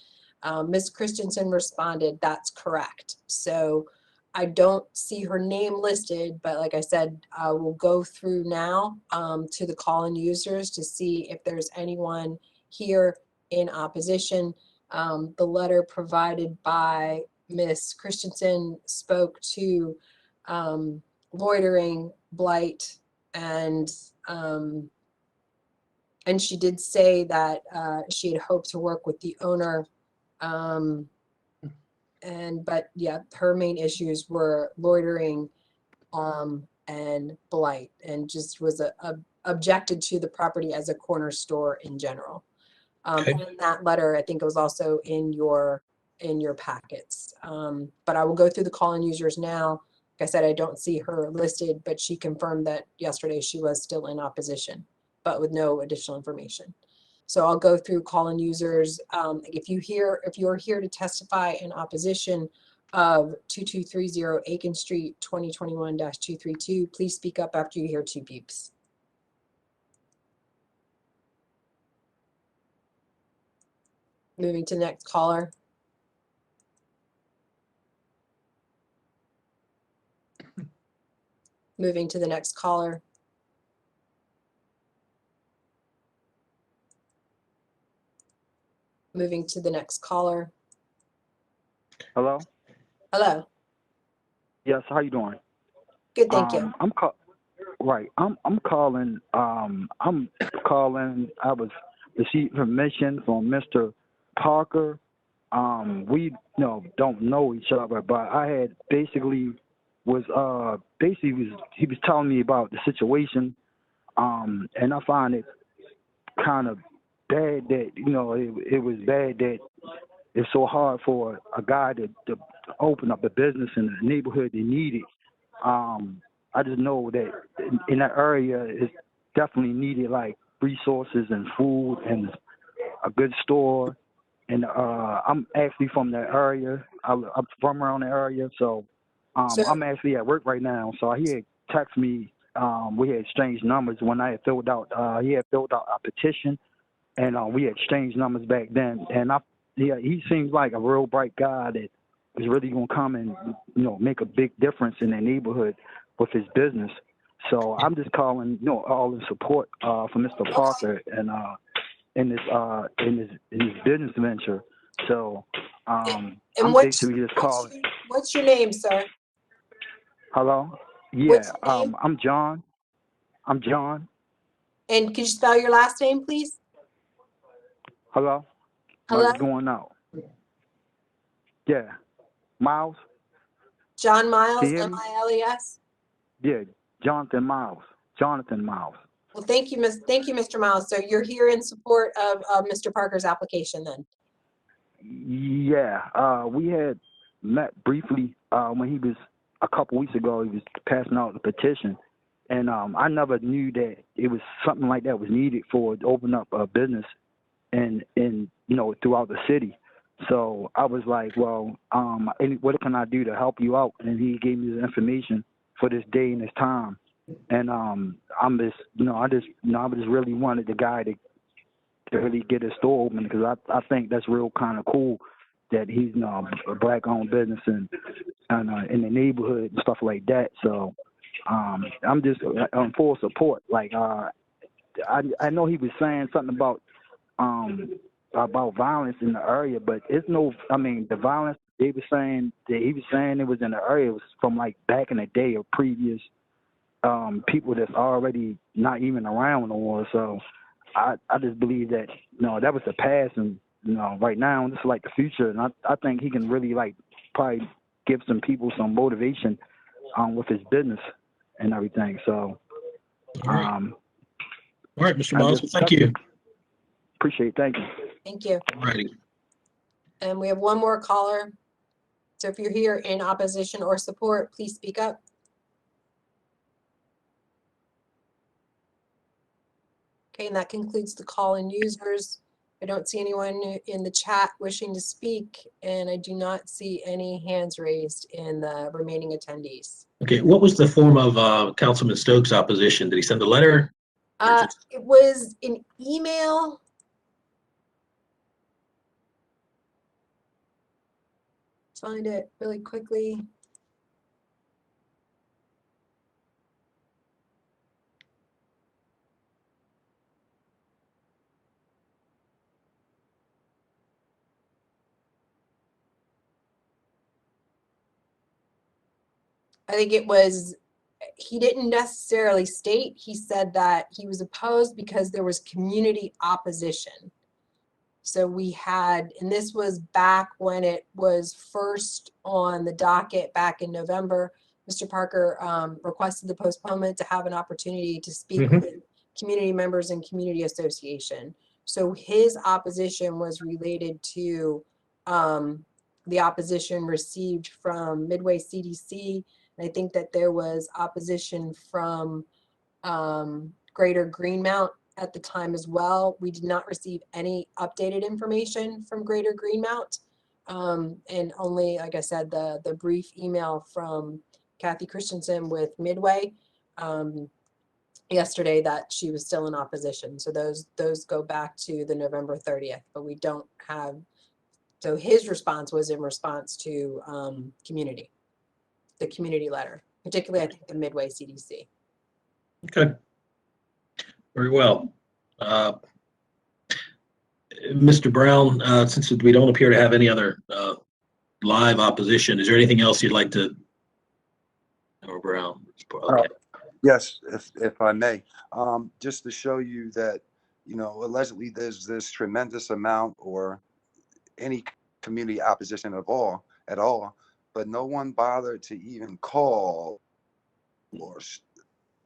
Ms. Christensen responded, that's correct. So I don't see her name listed, but like I said, I will go through now to the CallIn users to see if there's anyone here in opposition. The letter provided by Ms. Christensen spoke to loitering, blight, and she did say that she had hoped to work with the owner. But yeah, her main issues were loitering and blight, and just was objected to the property as a corner store in general. Okay. And that letter, I think it was also in your packets. But I will go through the CallIn users now. Like I said, I don't see her listed, but she confirmed that yesterday she was still in opposition, but with no additional information. So I'll go through CallIn users. If you're here to testify in opposition of 2230 Aiken Street, 2021-232, please speak up after you hear two beeps. Moving to the next caller. Moving to the next caller. Moving to the next caller. Hello? Hello. Yes, how you doing? Good, thank you. I'm calling. I was received permission from Mr. Parker. We don't know each other, but I had he was telling me about the situation, and I find it kind of bad that it was bad that it's so hard for a guy to open up a business in the neighborhood they need it. I just know that in that area it's definitely needed, like resources and food and a good store. And I'm actually from that area. I'm from around the area, so I'm actually at work right now. So he had texted me. We had exchanged numbers when I had filled out. He had filled out a petition, and we had exchanged numbers back then. And he seems like a real bright guy that is really gonna come and make a big difference in the neighborhood with his business. So I'm just calling, all in support for Mr. Parker and in his business venture. So I'm basically just calling. What's your name, sir? Hello? What's Yeah, your name? I'm John. I'm John. And can you spell your last name, please? Hello? Hello? What's going on? Yeah. Miles? John Miles, Can you hear me? M-I-L-E-S? Yeah, Jonathan Miles. Jonathan Miles. Well, thank you, Mr. Miles. So you're here in support of Mr. Parker's application then? Yeah, we had met briefly when he was a couple weeks ago. He was passing out the petition, and I never knew that it was something like that was needed for to open up a business, and throughout the city. So I was like, well, what can I do to help you out? And he gave me the information for this day and this time, and I'm just, I just really wanted the guy to really get his store open, because I think that's real kind of cool that he's a black-owned business and in the neighborhood and stuff like that. So I'm just on full support. Like I know he was saying something about violence in the area, but it's no. I mean, the violence he was saying it was in the area was from like back in the day of previous people that's already not even around no more. So I just believe that that was the past, and right now this is like the future, and I think he can really like probably give some people some motivation with his business and everything. So All right, Mr. Miles, thank you. Appreciate it. Thank you. Thank you. All righty. And we have one more caller. So if you're here in opposition or support, please speak up. Okay, and that concludes the call-in users. I don't see anyone in the chat wishing to speak, and I do not see any hands raised in the remaining attendees. Okay, what was the form of Councilman Stokes' opposition? Did he send a letter? It was an email. Find it really quickly. I think it was, he didn't necessarily state, he said that he was opposed because there was community opposition. So we had, and this was back when it was first on the docket back in November, Mr. Parker requested the postponement to have an opportunity to speak with community members and community association. So his opposition was related to the opposition received from Midway CDC. And I think that there was opposition from Greater Greenmount at the time as well. We did not receive any updated information from Greater Greenmount. And only, like I said, the brief email from Kathy Christensen with Midway yesterday that she was still in opposition. So those go back to the November 30th, but we don't have, so his response was in response to the community letter, particularly I think the Midway CDC. Okay. Very well. Mr. Brown, since we don't appear to have any other live opposition, is there anything else you'd like to? Or Brown? Okay. Yes, if I may, just to show you that, allegedly there's this tremendous amount or any community opposition at all, but no one bothered to even call or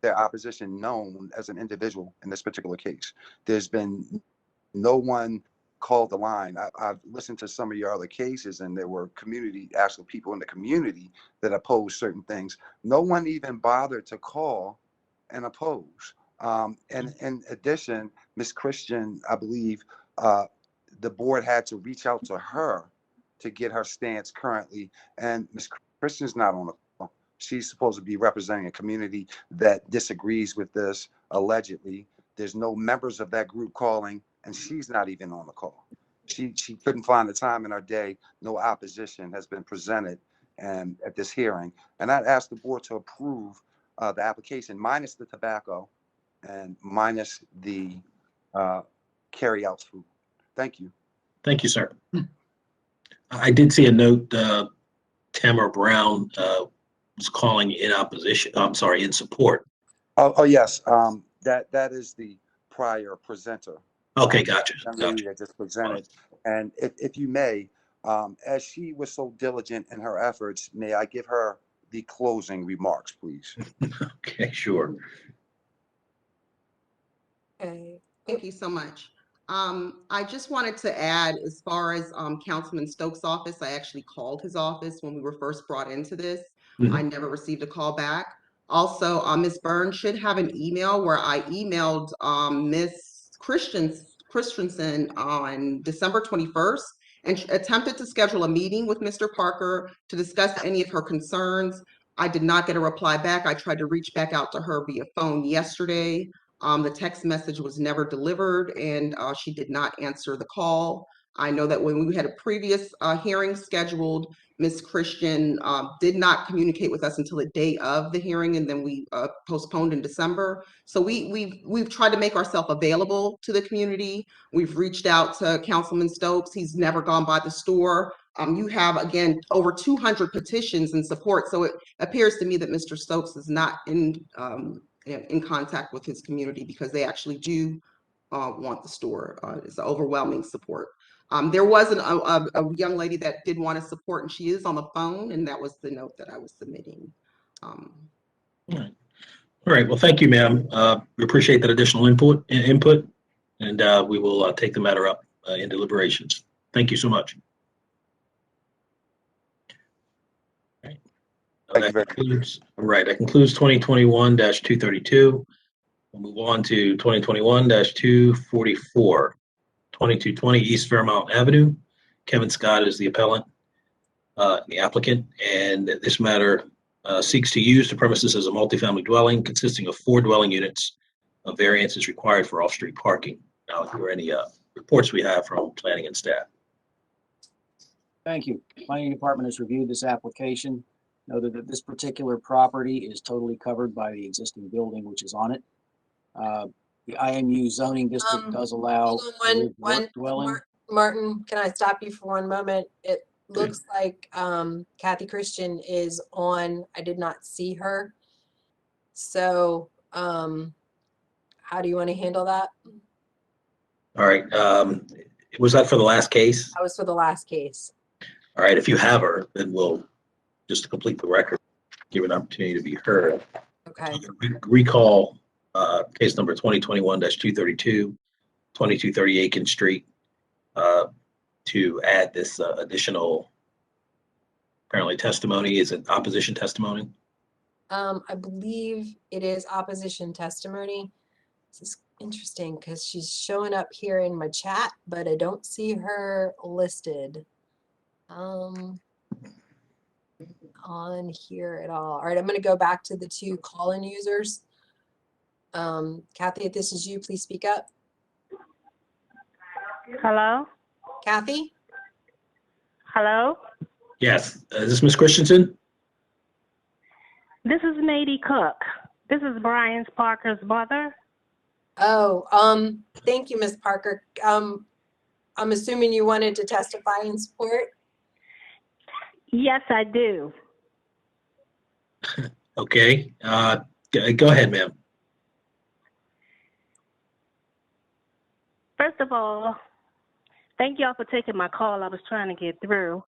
their opposition known as an individual in this particular case. There's been no one called the line. I've listened to some of your other cases, and there were actual people in the community that opposed certain things. No one even bothered to call and oppose. And in addition, Ms. Christian, I believe the board had to reach out to her to get her stance currently, and Ms. Christian's not on the call. She's supposed to be representing a community that disagrees with this, allegedly. There's no members of that group calling, and she's not even on the call. She couldn't find the time in her day. No opposition has been presented at this hearing. And I'd ask the board to approve the application minus the tobacco and minus the carry-out food. Thank you. Thank you, sir. I did see a note, Tamara Brown was calling in opposition, I'm sorry, in support. Oh yes, that is the prior presenter. Okay, gotcha. Young lady that just presented. And if you may, as she was so diligent in her efforts, may I give her the closing remarks, please? Okay, sure. Okay. Thank you so much. I just wanted to add, as far as Councilman Stokes' office, I actually called his office when we were first brought into this. I never received a call back. Also, Ms. Burns should have an email where I emailed Ms. Christensen on December 21st and attempted to schedule a meeting with Mr. Parker to discuss any of her concerns. I did not get a reply back. I tried to reach back out to her via phone yesterday. The text message was never delivered, and she did not answer the call. I know that when we had a previous hearing scheduled, Ms. Christian did not communicate with us until the day of the hearing, and then we postponed in December. So we've tried to make ourselves available to the community. We've reached out to Councilman Stokes. He's never gone by the store. You have, again, over 200 petitions in support. So it appears to me that Mr. Stokes is not in contact with his community, because they actually do want the store. It's overwhelming support. There was a young lady that did want to support, and she is on the phone, and that was the note that I was submitting. All right. Well, thank you, ma'am. We appreciate that additional input, and we will take the matter up in deliberations. Thank you so much. That concludes 2021-232. We'll move on to 2021-244, 2220 East Fairmount Avenue. Kevin Scott is the appellant, the applicant, and this matter seeks to use the premises as a multifamily dwelling consisting of 4 dwelling units. A variance is required for off-street parking. Now, if there are any reports we have from planning and staff. Thank you. Planning Department has reviewed this application, noted that this particular property is totally covered by the existing building which is on it. The IMU zoning district does allow dwelling. Martin, can I stop you for one moment? It looks like Kathy Christian is on. I did not see her. So how do you want to handle that? All right. Was that for the last case? That was for the last case. All right. If you have her, then we'll, just to complete the record, give an opportunity to be heard. Okay. Recall case number 2021-232, 2230 Aiken Street, to add this additional, apparently, testimony. Is it opposition testimony? I believe it is opposition testimony. This is interesting because she's showing up here in my chat, but I don't see her listed on here at all. All right, I'm going to go back to the 2 call-in users. Kathy, if this is you, please speak up. Hello? Kathy? Hello? Yes. Is this Ms. Christensen? This is Mady Cook. This is Brian Parker's mother. Oh, thank you, Ms. Parker. I'm assuming you wanted to testify in support? Yes, I do. Okay. Go ahead, ma'am. First of all, thank y'all for taking my call. I was trying to get through.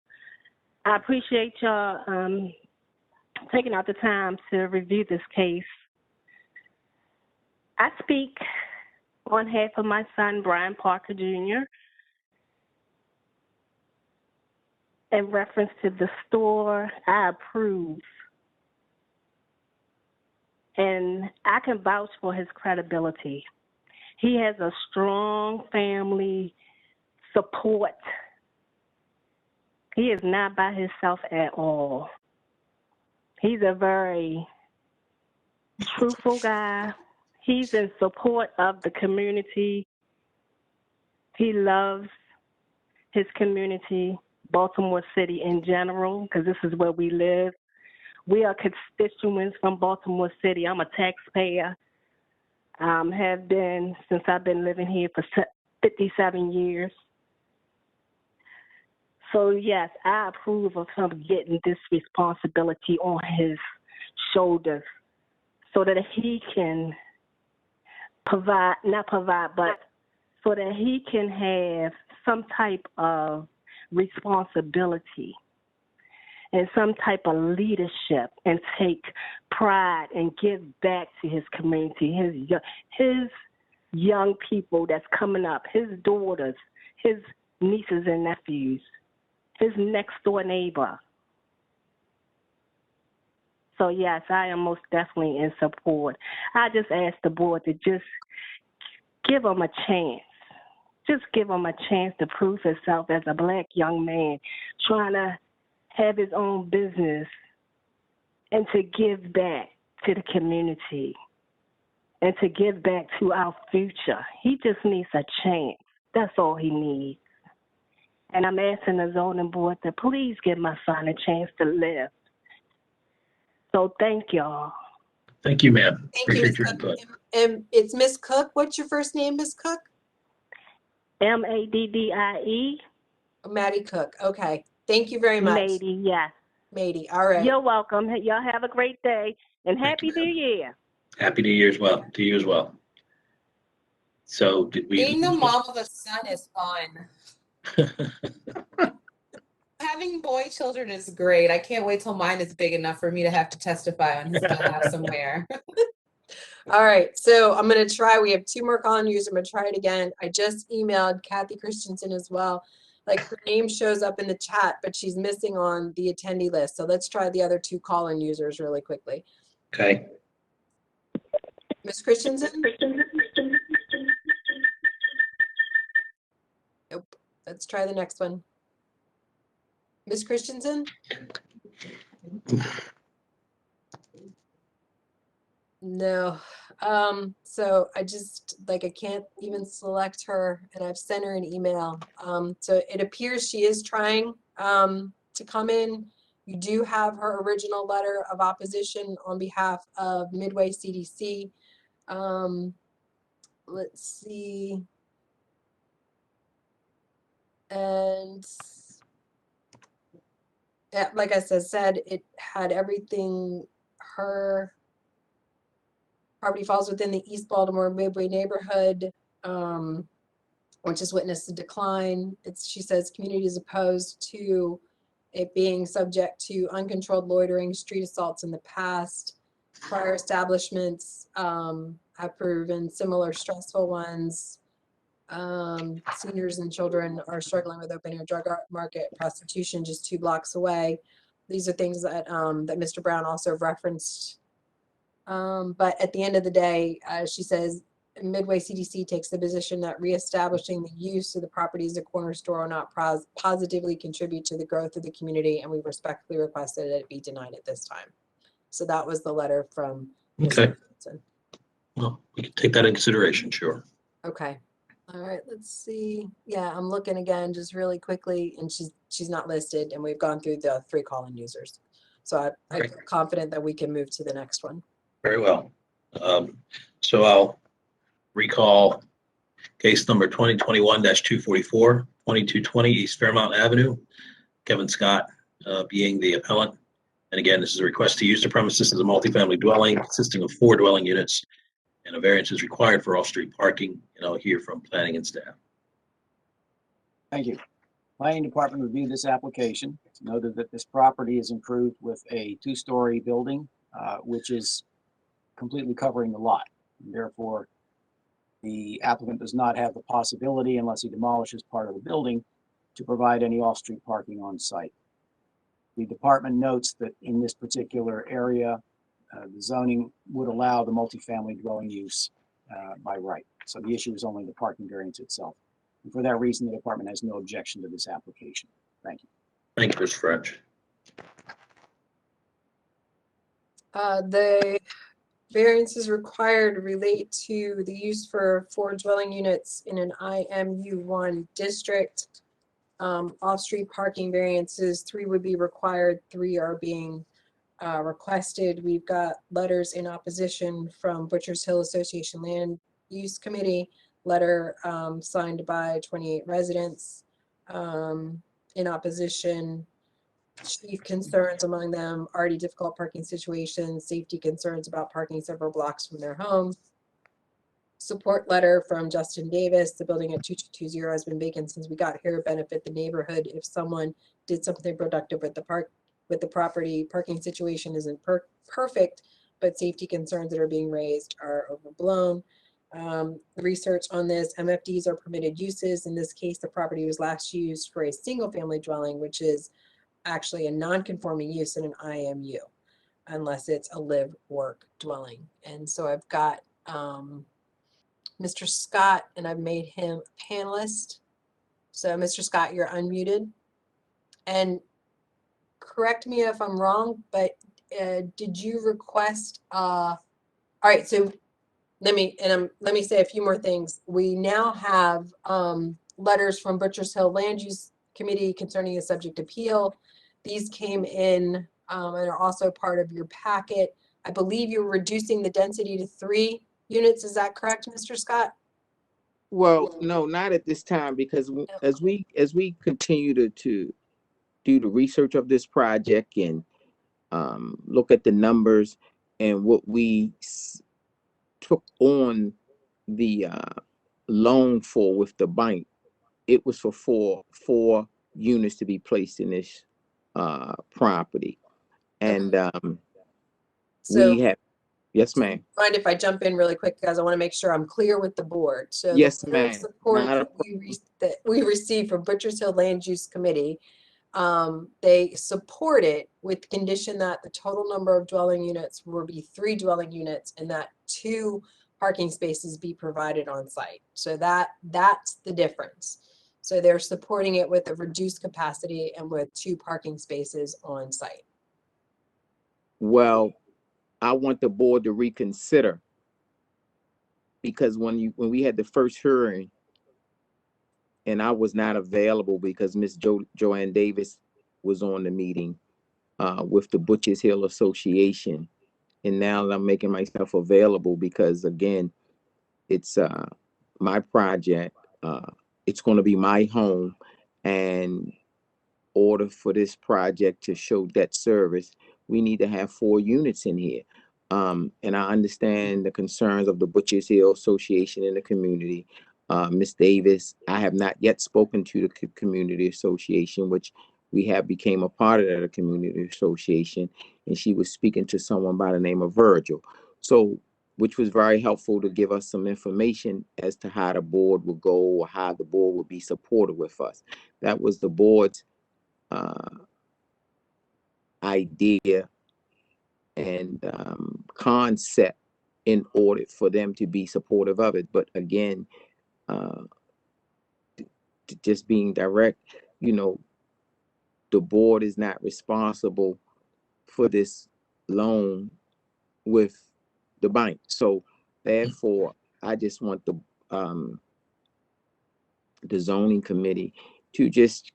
I appreciate y'all taking out the time to review this case. I speak on behalf of my son, Brian Parker Jr., in reference to the store I approve. And I can vouch for his credibility. He has a strong family support. He is not by himself at all. He's a very truthful guy. He's in support of the community. He loves his community, Baltimore City in general, because this is where we live. We are constituents from Baltimore City. I'm a taxpayer. Have been since I've been living here for 57 years. So yes, I approve of him getting this responsibility on his shoulders so that he can not provide, but so that he can have some type of responsibility and some type of leadership and take pride and give back to his community, his young people that's coming up, his daughters, his nieces and nephews, his next door neighbor. So yes, I am most definitely in support. I just ask the board to just give him a chance. Just give him a chance to prove himself as a Black young man trying to have his own business and to give back to the community and to give back to our future. He just needs a chance. That's all he needs. And I'm asking the zoning board to please give my son a chance to live. So thank y'all. Thank you, ma'am. Thank you, Appreciate Ms. your Cook. input. And it's Miss Cook. What's your first name, Miss Cook? Maddie. Maddie Cook. Okay. Thank you very much. Maddie, yes. Maddie. All right. You're welcome. Y'all have a great day and Happy New Year. Happy New Year as well, to you as well. So did we? Being the mom of a son is fun. Having boy children is great. I can't wait till mine is big enough for me to have to testify on his behalf somewhere. All right, so I'm going to try. We have 2 more CallIn users. I'm going to try it again. I just emailed Kathy Christensen as well. Like her name shows up in the chat, but she's missing on the attendee list. So let's try the other 2 CallIn users really quickly. Okay. Ms. Christensen? Nope. Let's try the next one. Ms. Christensen? No. So I just I can't even select her, and I've sent her an email. So it appears she is trying to come in. You do have her original letter of opposition on behalf of Midway CDC. Let's see. And like I said, it had everything. Her property falls within the East Baltimore Midway neighborhood, which has witnessed a decline. She says community is opposed to it being subject to uncontrolled loitering, street assaults in the past. Prior establishments have proven similar stressful ones. Seniors and children are struggling with open air drug market, prostitution just 2 blocks away. These are things that that Mr. Brown also referenced. But at the end of the day, she says Midway CDC takes the position that reestablishing the use of the property as a corner store will not positively contribute to the growth of the community, and we respectfully requested that it be denied at this time. So that was the letter from Okay. Mr. Johnson. Well, we can take that into consideration, sure. Okay. All right, let's see. Yeah, I'm looking again just really quickly, and she's not listed, and we've gone through the 3 CallIn users. So I feel confident that we can move to the next one. Very well. So I'll recall case number 2021-244, 2220 East Fairmount Avenue, Kevin Scott being the appellant. And again, this is a request to use the premises as a multifamily dwelling consisting of 4 dwelling units, and a variance is required for off-street parking, and I'll hear from planning and staff. Thank you. Planning Department reviewed this application. It's noted that this property is improved with a 2-story building, which is completely covering the lot. And therefore, the applicant does not have the possibility, unless he demolishes part of the building, to provide any off-street parking on site. The department notes that in this particular area, the zoning would allow the multifamily dwelling use by right. So the issue is only the parking variance itself. And for that reason, the department has no objection to this application. Thank you. Thank you, Mr. French. The variances required relate to the use for 4 dwelling units in an IMU1 district. Off-street parking variances, 3 would be required, 3 are being requested. We've got letters in opposition from Butchers Hill Association Land Use Committee, letter signed by 28 residents in opposition. Chief concerns among them, already difficult parking situations, safety concerns about parking several blocks from their home. Support letter from Justin Davis, the building at 2220 has been vacant since we got here, benefit the neighborhood if someone did something productive with the property. Parking situation isn't perfect, but safety concerns that are being raised are overblown. Research on this, MFDs are permitted uses. In this case, the property was last used for a single family dwelling, which is actually a non-conforming use in an IMU, unless it's a live work dwelling. And so I've got Mr. Scott, and I've made him a panelist. So Mr. Scott, you're unmuted. And correct me if I'm wrong, but did you request, all right, so let me say a few more things. We now have letters from Butchers Hill Land Use Committee concerning the subject appeal. These came in and are also part of your packet. I believe you're reducing the density to 3 units. Is that correct, Mr. Scott? Well, no, not at this time, because as we continue to do the research of this project and look at the numbers and what we took on the loan for with the bank, it was for four units to be placed in this property. And So, we have, yes, ma'am. mind if I jump in really quick, because I want to make sure I'm clear with the board. So Yes, the letter of ma'am. support Not a that we received from Butchers Hill Land Use Committee, they support it with the condition that the total number of dwelling units will be 3 dwelling units and that 2 parking spaces be provided on site. So that's the difference. So they're supporting it with a reduced capacity and with 2 parking spaces on site. Well, I want the board to reconsider, because when we had the first hearing and I was not available because Miss Joanne Davis was on the meeting with the Butchers Hill Association, and now I'm making myself available because again, it's my project. It's going to be my home, and order for this project to show debt service, we need to have 4 units in here. And I understand the concerns of the Butchers Hill Association in the community. Ms. Davis, I have not yet spoken to the community association, which we have became a part of the community association, and she was speaking to someone by the name of Virgil. So, which was very helpful to give us some information as to how the board would go or how the board would be supportive with us. That was the board's idea and concept in order for them to be supportive of it. But again, just being direct, the board is not responsible for this loan with the bank. So therefore, I just want the zoning committee to just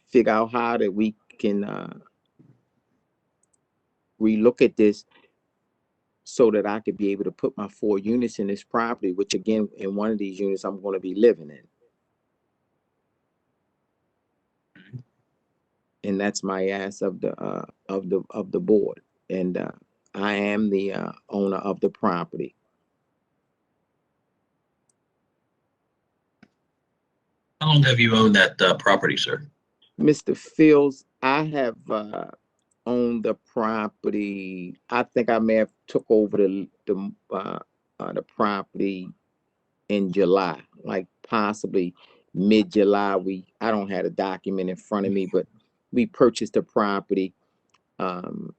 figure out how that we can relook at this so that I could be able to put my 4 units in this property, which again, in one of these units, I'm going to be living in. And that's my ask of the board. And I am the owner of the property. How long have you owned that property, sir? Mr. Fields, I have owned the property. I think I may have took over the property in July, like possibly mid-July. I don't have a document in front of me, but we purchased the property from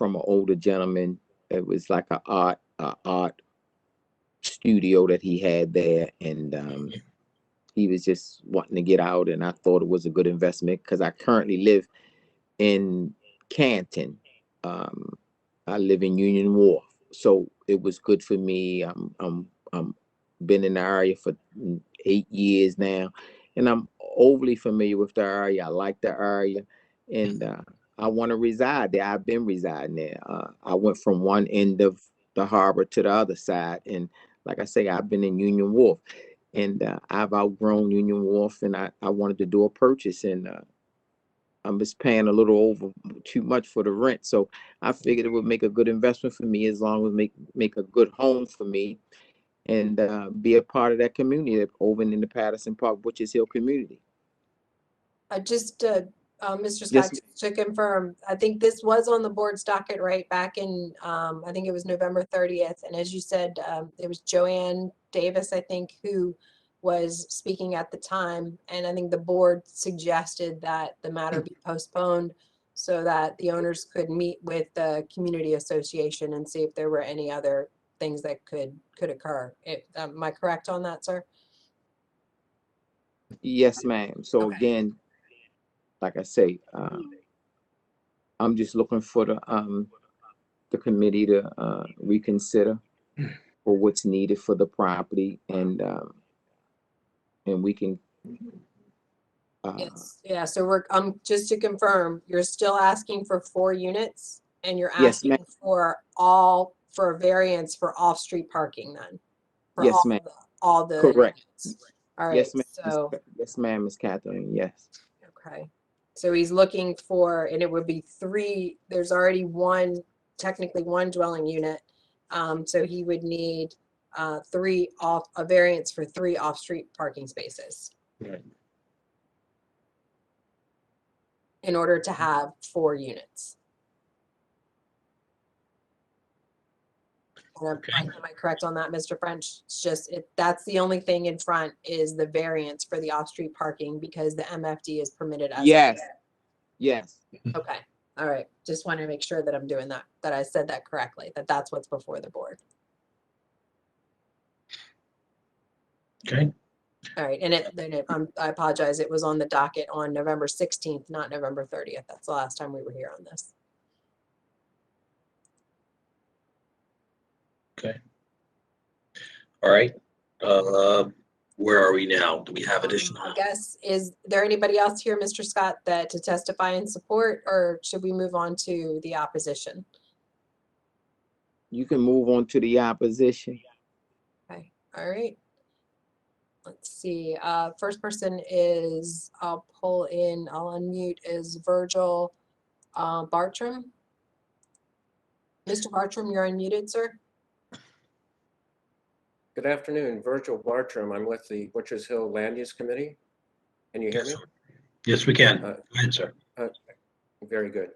an older gentleman. It was like an art studio that he had there, and he was just wanting to get out, and I thought it was a good investment because I currently live in Canton. I live in Union Wharf, so it was good for me. I'm been in the area for 8 years now, and I'm overly familiar with the area. I like the area, and I want to reside there. I've been residing there. I went from one end of the harbor to the other side, and like I say, I've been in Union Wharf, and I've outgrown Union Wharf, and I wanted to do a purchase, and I'm just paying a little over too much for the rent. So I figured it would make a good investment for me as long as make a good home for me, and be a part of that community over in the Patterson Park, Butchers Hill community. Mr. Scott, Yes, just to confirm, I think this was on the board's docket right back in, I think it was November 30th. And as you said, it was Joanne Davis, I think, who was speaking at the time. And I think the board suggested that the matter be postponed so that the owners could meet with the community association and see if there were any other things that could occur. Am I correct on that, sir? yes, ma'am. So again, like I say, I'm just looking for the committee to reconsider for what's needed for the property, and we can. Yes, yeah, so just to confirm, you're still asking for 4 units and you're Yes, asking ma'am. for a variance for off-street parking then? For Yes, ma'am. all the Correct. units. All right, Yes, ma'am. so, Yes, ma'am, Miss Catherine. Yes. okay. So he's looking for, and it would be 3, there's already technically one dwelling unit. So he would need a variance for 3 off-street parking spaces. Right. In order to have 4 units. Am I correct on that, Mr. French? It's just, that's the only thing in front is the variance for the off-street parking because the MFD is permitted as. Yes. Yes. Okay, all right. Just want to make sure that I'm doing that I said that correctly, that's what's before the board. Okay. All right, and I apologize, it was on the docket on November 16th, not November 30th. That's the last time we were here on this. Okay. All right. Where are we now? Do we have additional? I guess, is there anybody else here, Mr. Scott, to testify in support, or should we move on to the opposition? You can move on to the opposition. Okay, all right. Let's see, first person is, I'll unmute, is Virgil Bartram. Mr. Bartram, you're unmuted, sir. Good afternoon, Virgil Bartram. I'm with the Butchers Hill Land Use Committee. Can you hear me? Yes, we can. Go ahead, sir. Very good.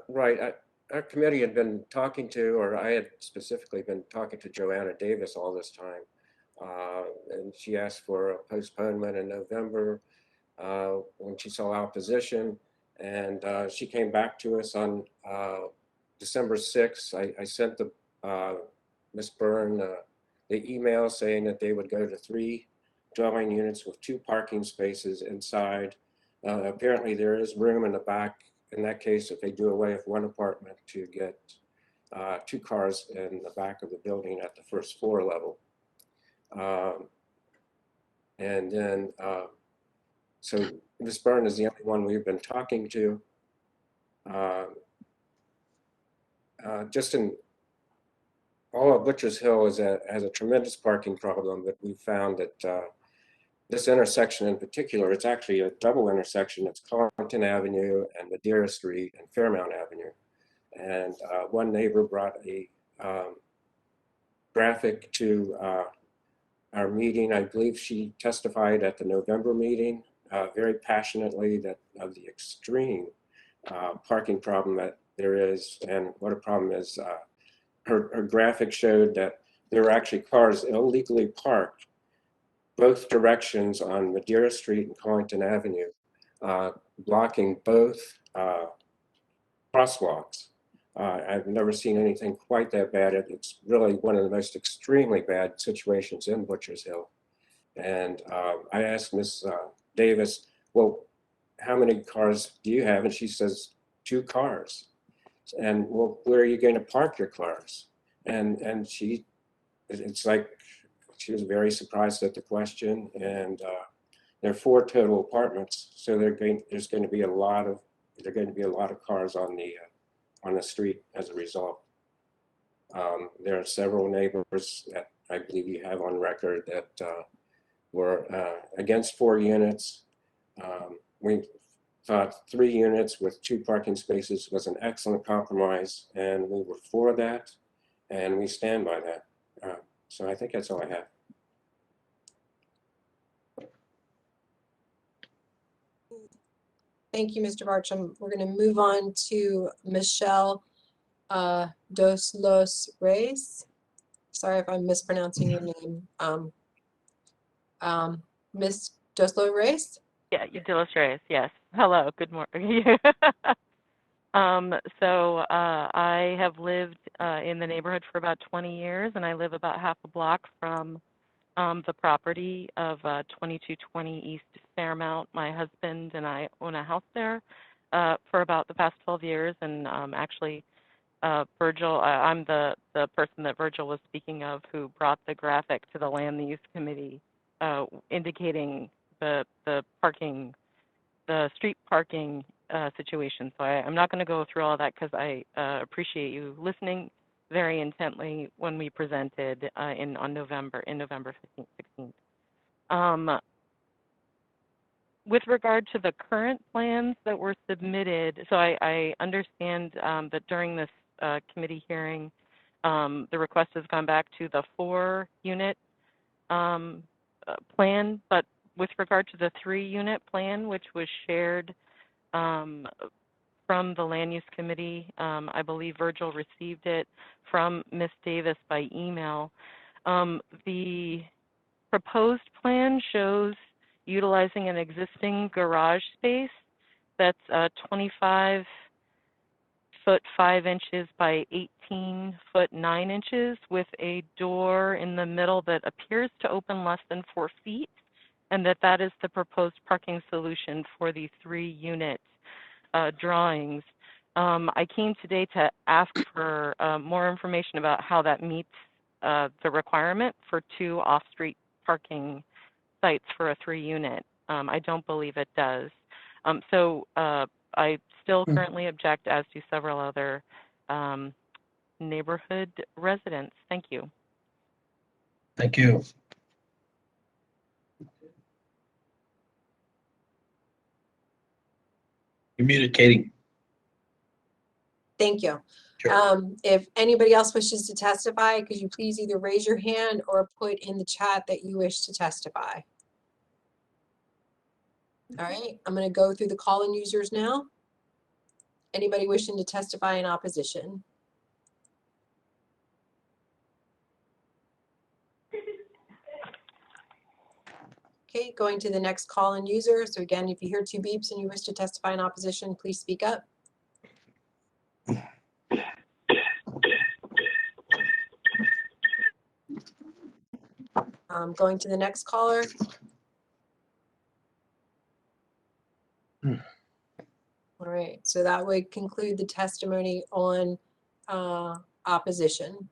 Right, our committee had been talking to, or I had specifically been talking to Joanna Davis all this time. And she asked for a postponement in November when she saw opposition. And she came back to us on December 6th. I sent Ms. Byrne the email saying that they would go to 3 dwelling units with 2 parking spaces inside. Apparently there is room in the back, in that case, if they do away with 1 apartment, to get 2 cars in the back of the building at the first floor level. And then, so Ms. Byrne is the only one we've been talking to. Just in all of Butchers Hill has a tremendous parking problem, but we found that this intersection in particular, it's actually a double intersection. It's Collington Avenue and Madeira Street and Fairmount Avenue. And one neighbor brought a graphic to our meeting. I believe she testified at the November meeting very passionately of the extreme parking problem that there is, and what a problem is. Her graphic showed that there were actually cars illegally parked both directions on Madeira Street and Collington Avenue, blocking both crosswalks. I've never seen anything quite that bad. It's really one of the most extremely bad situations in Butchers Hill. And I asked Ms. Davis, well, how many cars do you have? And she says, 2 cars. And well, where are you going to park your cars? And it's like she was very surprised at the question. And there are 4 total apartments, so there's going to be a lot of there are going to be a lot of cars on the street as a result. There are several neighbors that I believe you have on record that were against 4 units. We thought 3 units with 2 parking spaces was an excellent compromise, and we were for that, and we stand by that. So I think that's all I have. Thank you, Mr. Bartram. We're going to move on to Michelle Dos Los Reyes. Sorry if I'm mispronouncing your name. Miss Dos Los Reyes? Yeah, you De Los Reyes, yes. Hello, good morning. I have lived in the neighborhood for about 20 years, and I live about half a block from the property of 2220 East Fairmount. My husband and I own a house there for about the past 12 years, and actually Virgil, I'm the person that Virgil was speaking of who brought the graphic to the Land Use Committee indicating the parking, the street parking situation. So I'm not going to go through all that because I appreciate you listening very intently when we presented in November 15th, 16th. With regard to the current plans that were submitted, so I understand that during this committee hearing, the request has gone back to the 4-unit plan, but with regard to the 3-unit plan, which was shared from the Land Use Committee, I believe Virgil received it from Ms. Davis by email. The proposed plan shows utilizing an existing garage space that's 25 foot 5 inches by 18 foot 9 inches with a door in the middle that appears to open less than 4 feet, and that is the proposed parking solution for the 3-unit drawings. I came today to ask for more information about how that meets the requirement for 2 off-street parking sites for a 3-unit. I don't believe it does. I still currently object, as do several other neighborhood residents. Thank you. Thank you. Communicating. Thank you. Sure. If anybody else wishes to testify, could you please either raise your hand or put in the chat that you wish to testify? All right, I'm going to go through the call-in users now. Anybody wishing to testify in opposition? Okay, going to the next call-in user. So again, if you hear 2 beeps and you wish to testify in opposition, please speak up. Going to the next caller. All right, so that would conclude the testimony on opposition.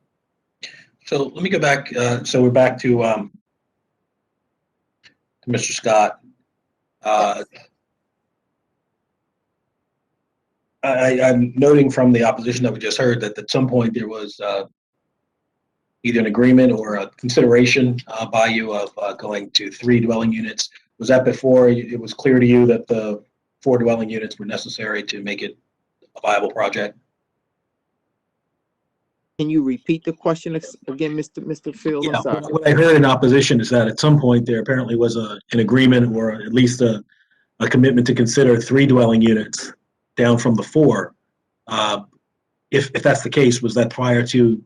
So let me go back. So we're back to Mr. Scott. I'm noting from the opposition that we just heard that at some point there was either an agreement or a consideration by you of going to 3 dwelling units. Was that before it was clear to you that the 4 dwelling units were necessary to make it a viable project? Can you repeat the question again, Mr. Fields? Yeah, I'm sorry. what I heard in opposition is that at some point there apparently was an agreement or at least a commitment to consider 3 dwelling units down from the 4. If that's the case, was that prior to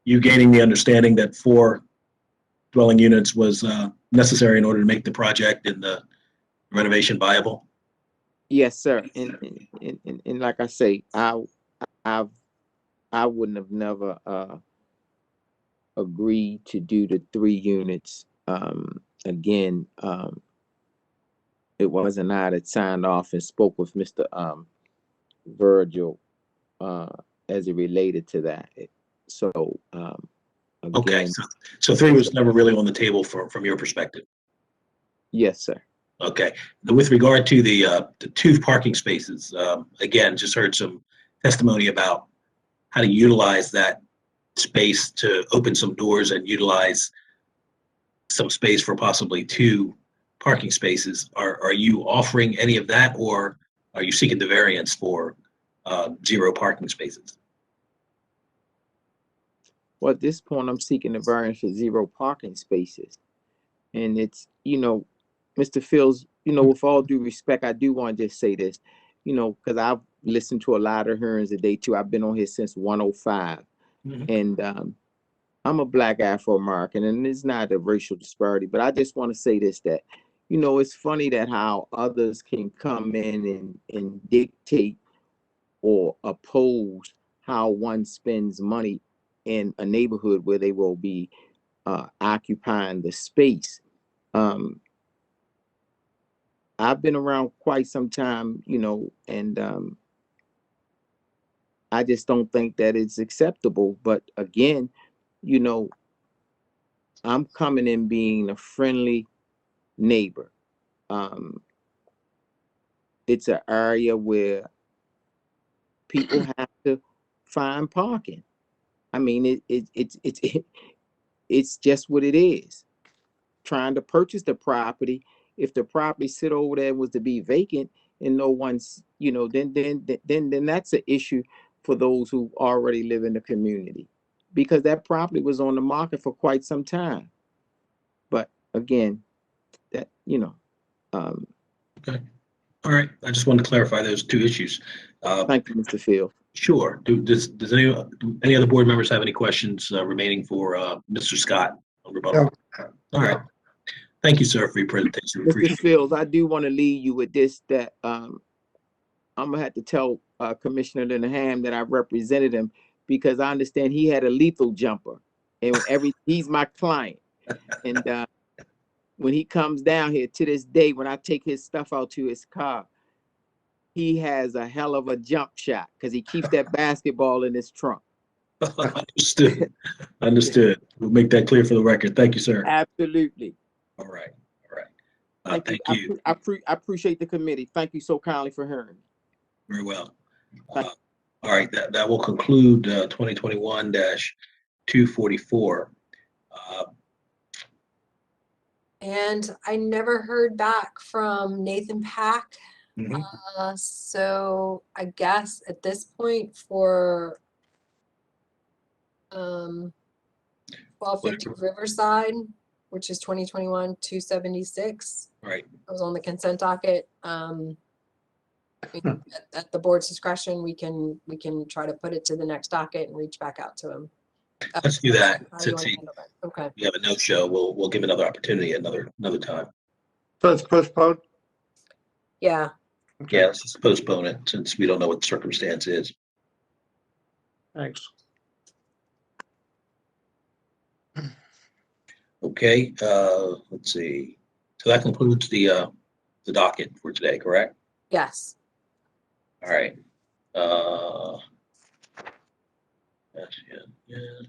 you gaining the understanding that 4 dwelling units was necessary in order to make the project and the renovation viable? Yes, sir. And like I say, I wouldn't have never agreed to do the 3 units. Again, it wasn't I that signed off and spoke with Mr. Virgil as it related to that. So again, Okay, so 3 was never really on the table from your perspective. Yes, sir. Okay. With regard to the 2 parking spaces, again, just heard some testimony about how to utilize that space to open some doors and utilize some space for possibly 2 parking spaces. Are you offering any of that, or are you seeking the variance for 0 parking spaces? Well, at this point, I'm seeking the variance for 0 parking spaces. And it's, Mr. Fields, with all due respect, I do want to just say this, because I've listened to a lot of hearings a day too. I've been on here since 105. And I'm a Black Afro-American, and it's not a racial disparity, but I just want to say this, that, it's funny that how others can come in and dictate or oppose how one spends money in a neighborhood where they will be occupying the space. I've been around quite some time, and I just don't think that it's acceptable. But again, I'm coming in being a friendly neighbor. It's an area where people have to find parking. I mean, it's just what it is. Trying to purchase the property, if the property sit over there was to be vacant and no one's, then that's an issue for those who already live in the community, because that property was on the market for quite some time. But again, that Okay. All right. I just wanted to clarify those 2 issues. Thank you, Mr. Field. Sure. Does any other board members have any questions remaining for Mr. Scott on rebuttal? No. All right. Thank you, sir, for your presentation. We Mr. appreciate it. Fields, I do want to leave you with this, that I'm gonna have to tell Commissioner Linehan that I represented him, because I understand he had a lethal jumper, and he's my client. And when he comes down here, to this day, when I take his stuff out to his car, he has a hell of a jump shot because he keeps that basketball in his trunk. Understood. Understood. We'll make that clear for the record. Thank you, sir. Absolutely. All right. All right. Thank you. I appreciate the committee. Thank you so kindly for hearing me. Very well. All right. That will conclude 2021-244. And I never heard back from Nathan Pack. So I guess at this point for 1250 Riverside, which is 2021-276. Right. It was on the consent docket. I mean, at the board's discretion, we can try to put it to the next docket and reach back out to him. Let's do that. How you Since wanna handle that? Okay. we have a no-show, we'll give another opportunity another time. So it's postponed? Yeah. Okay. Yeah, let's just postpone it since we don't know what the circumstance is. Thanks. Okay, let's see. So that concludes the docket for today, correct? Yes. All right. Yeah.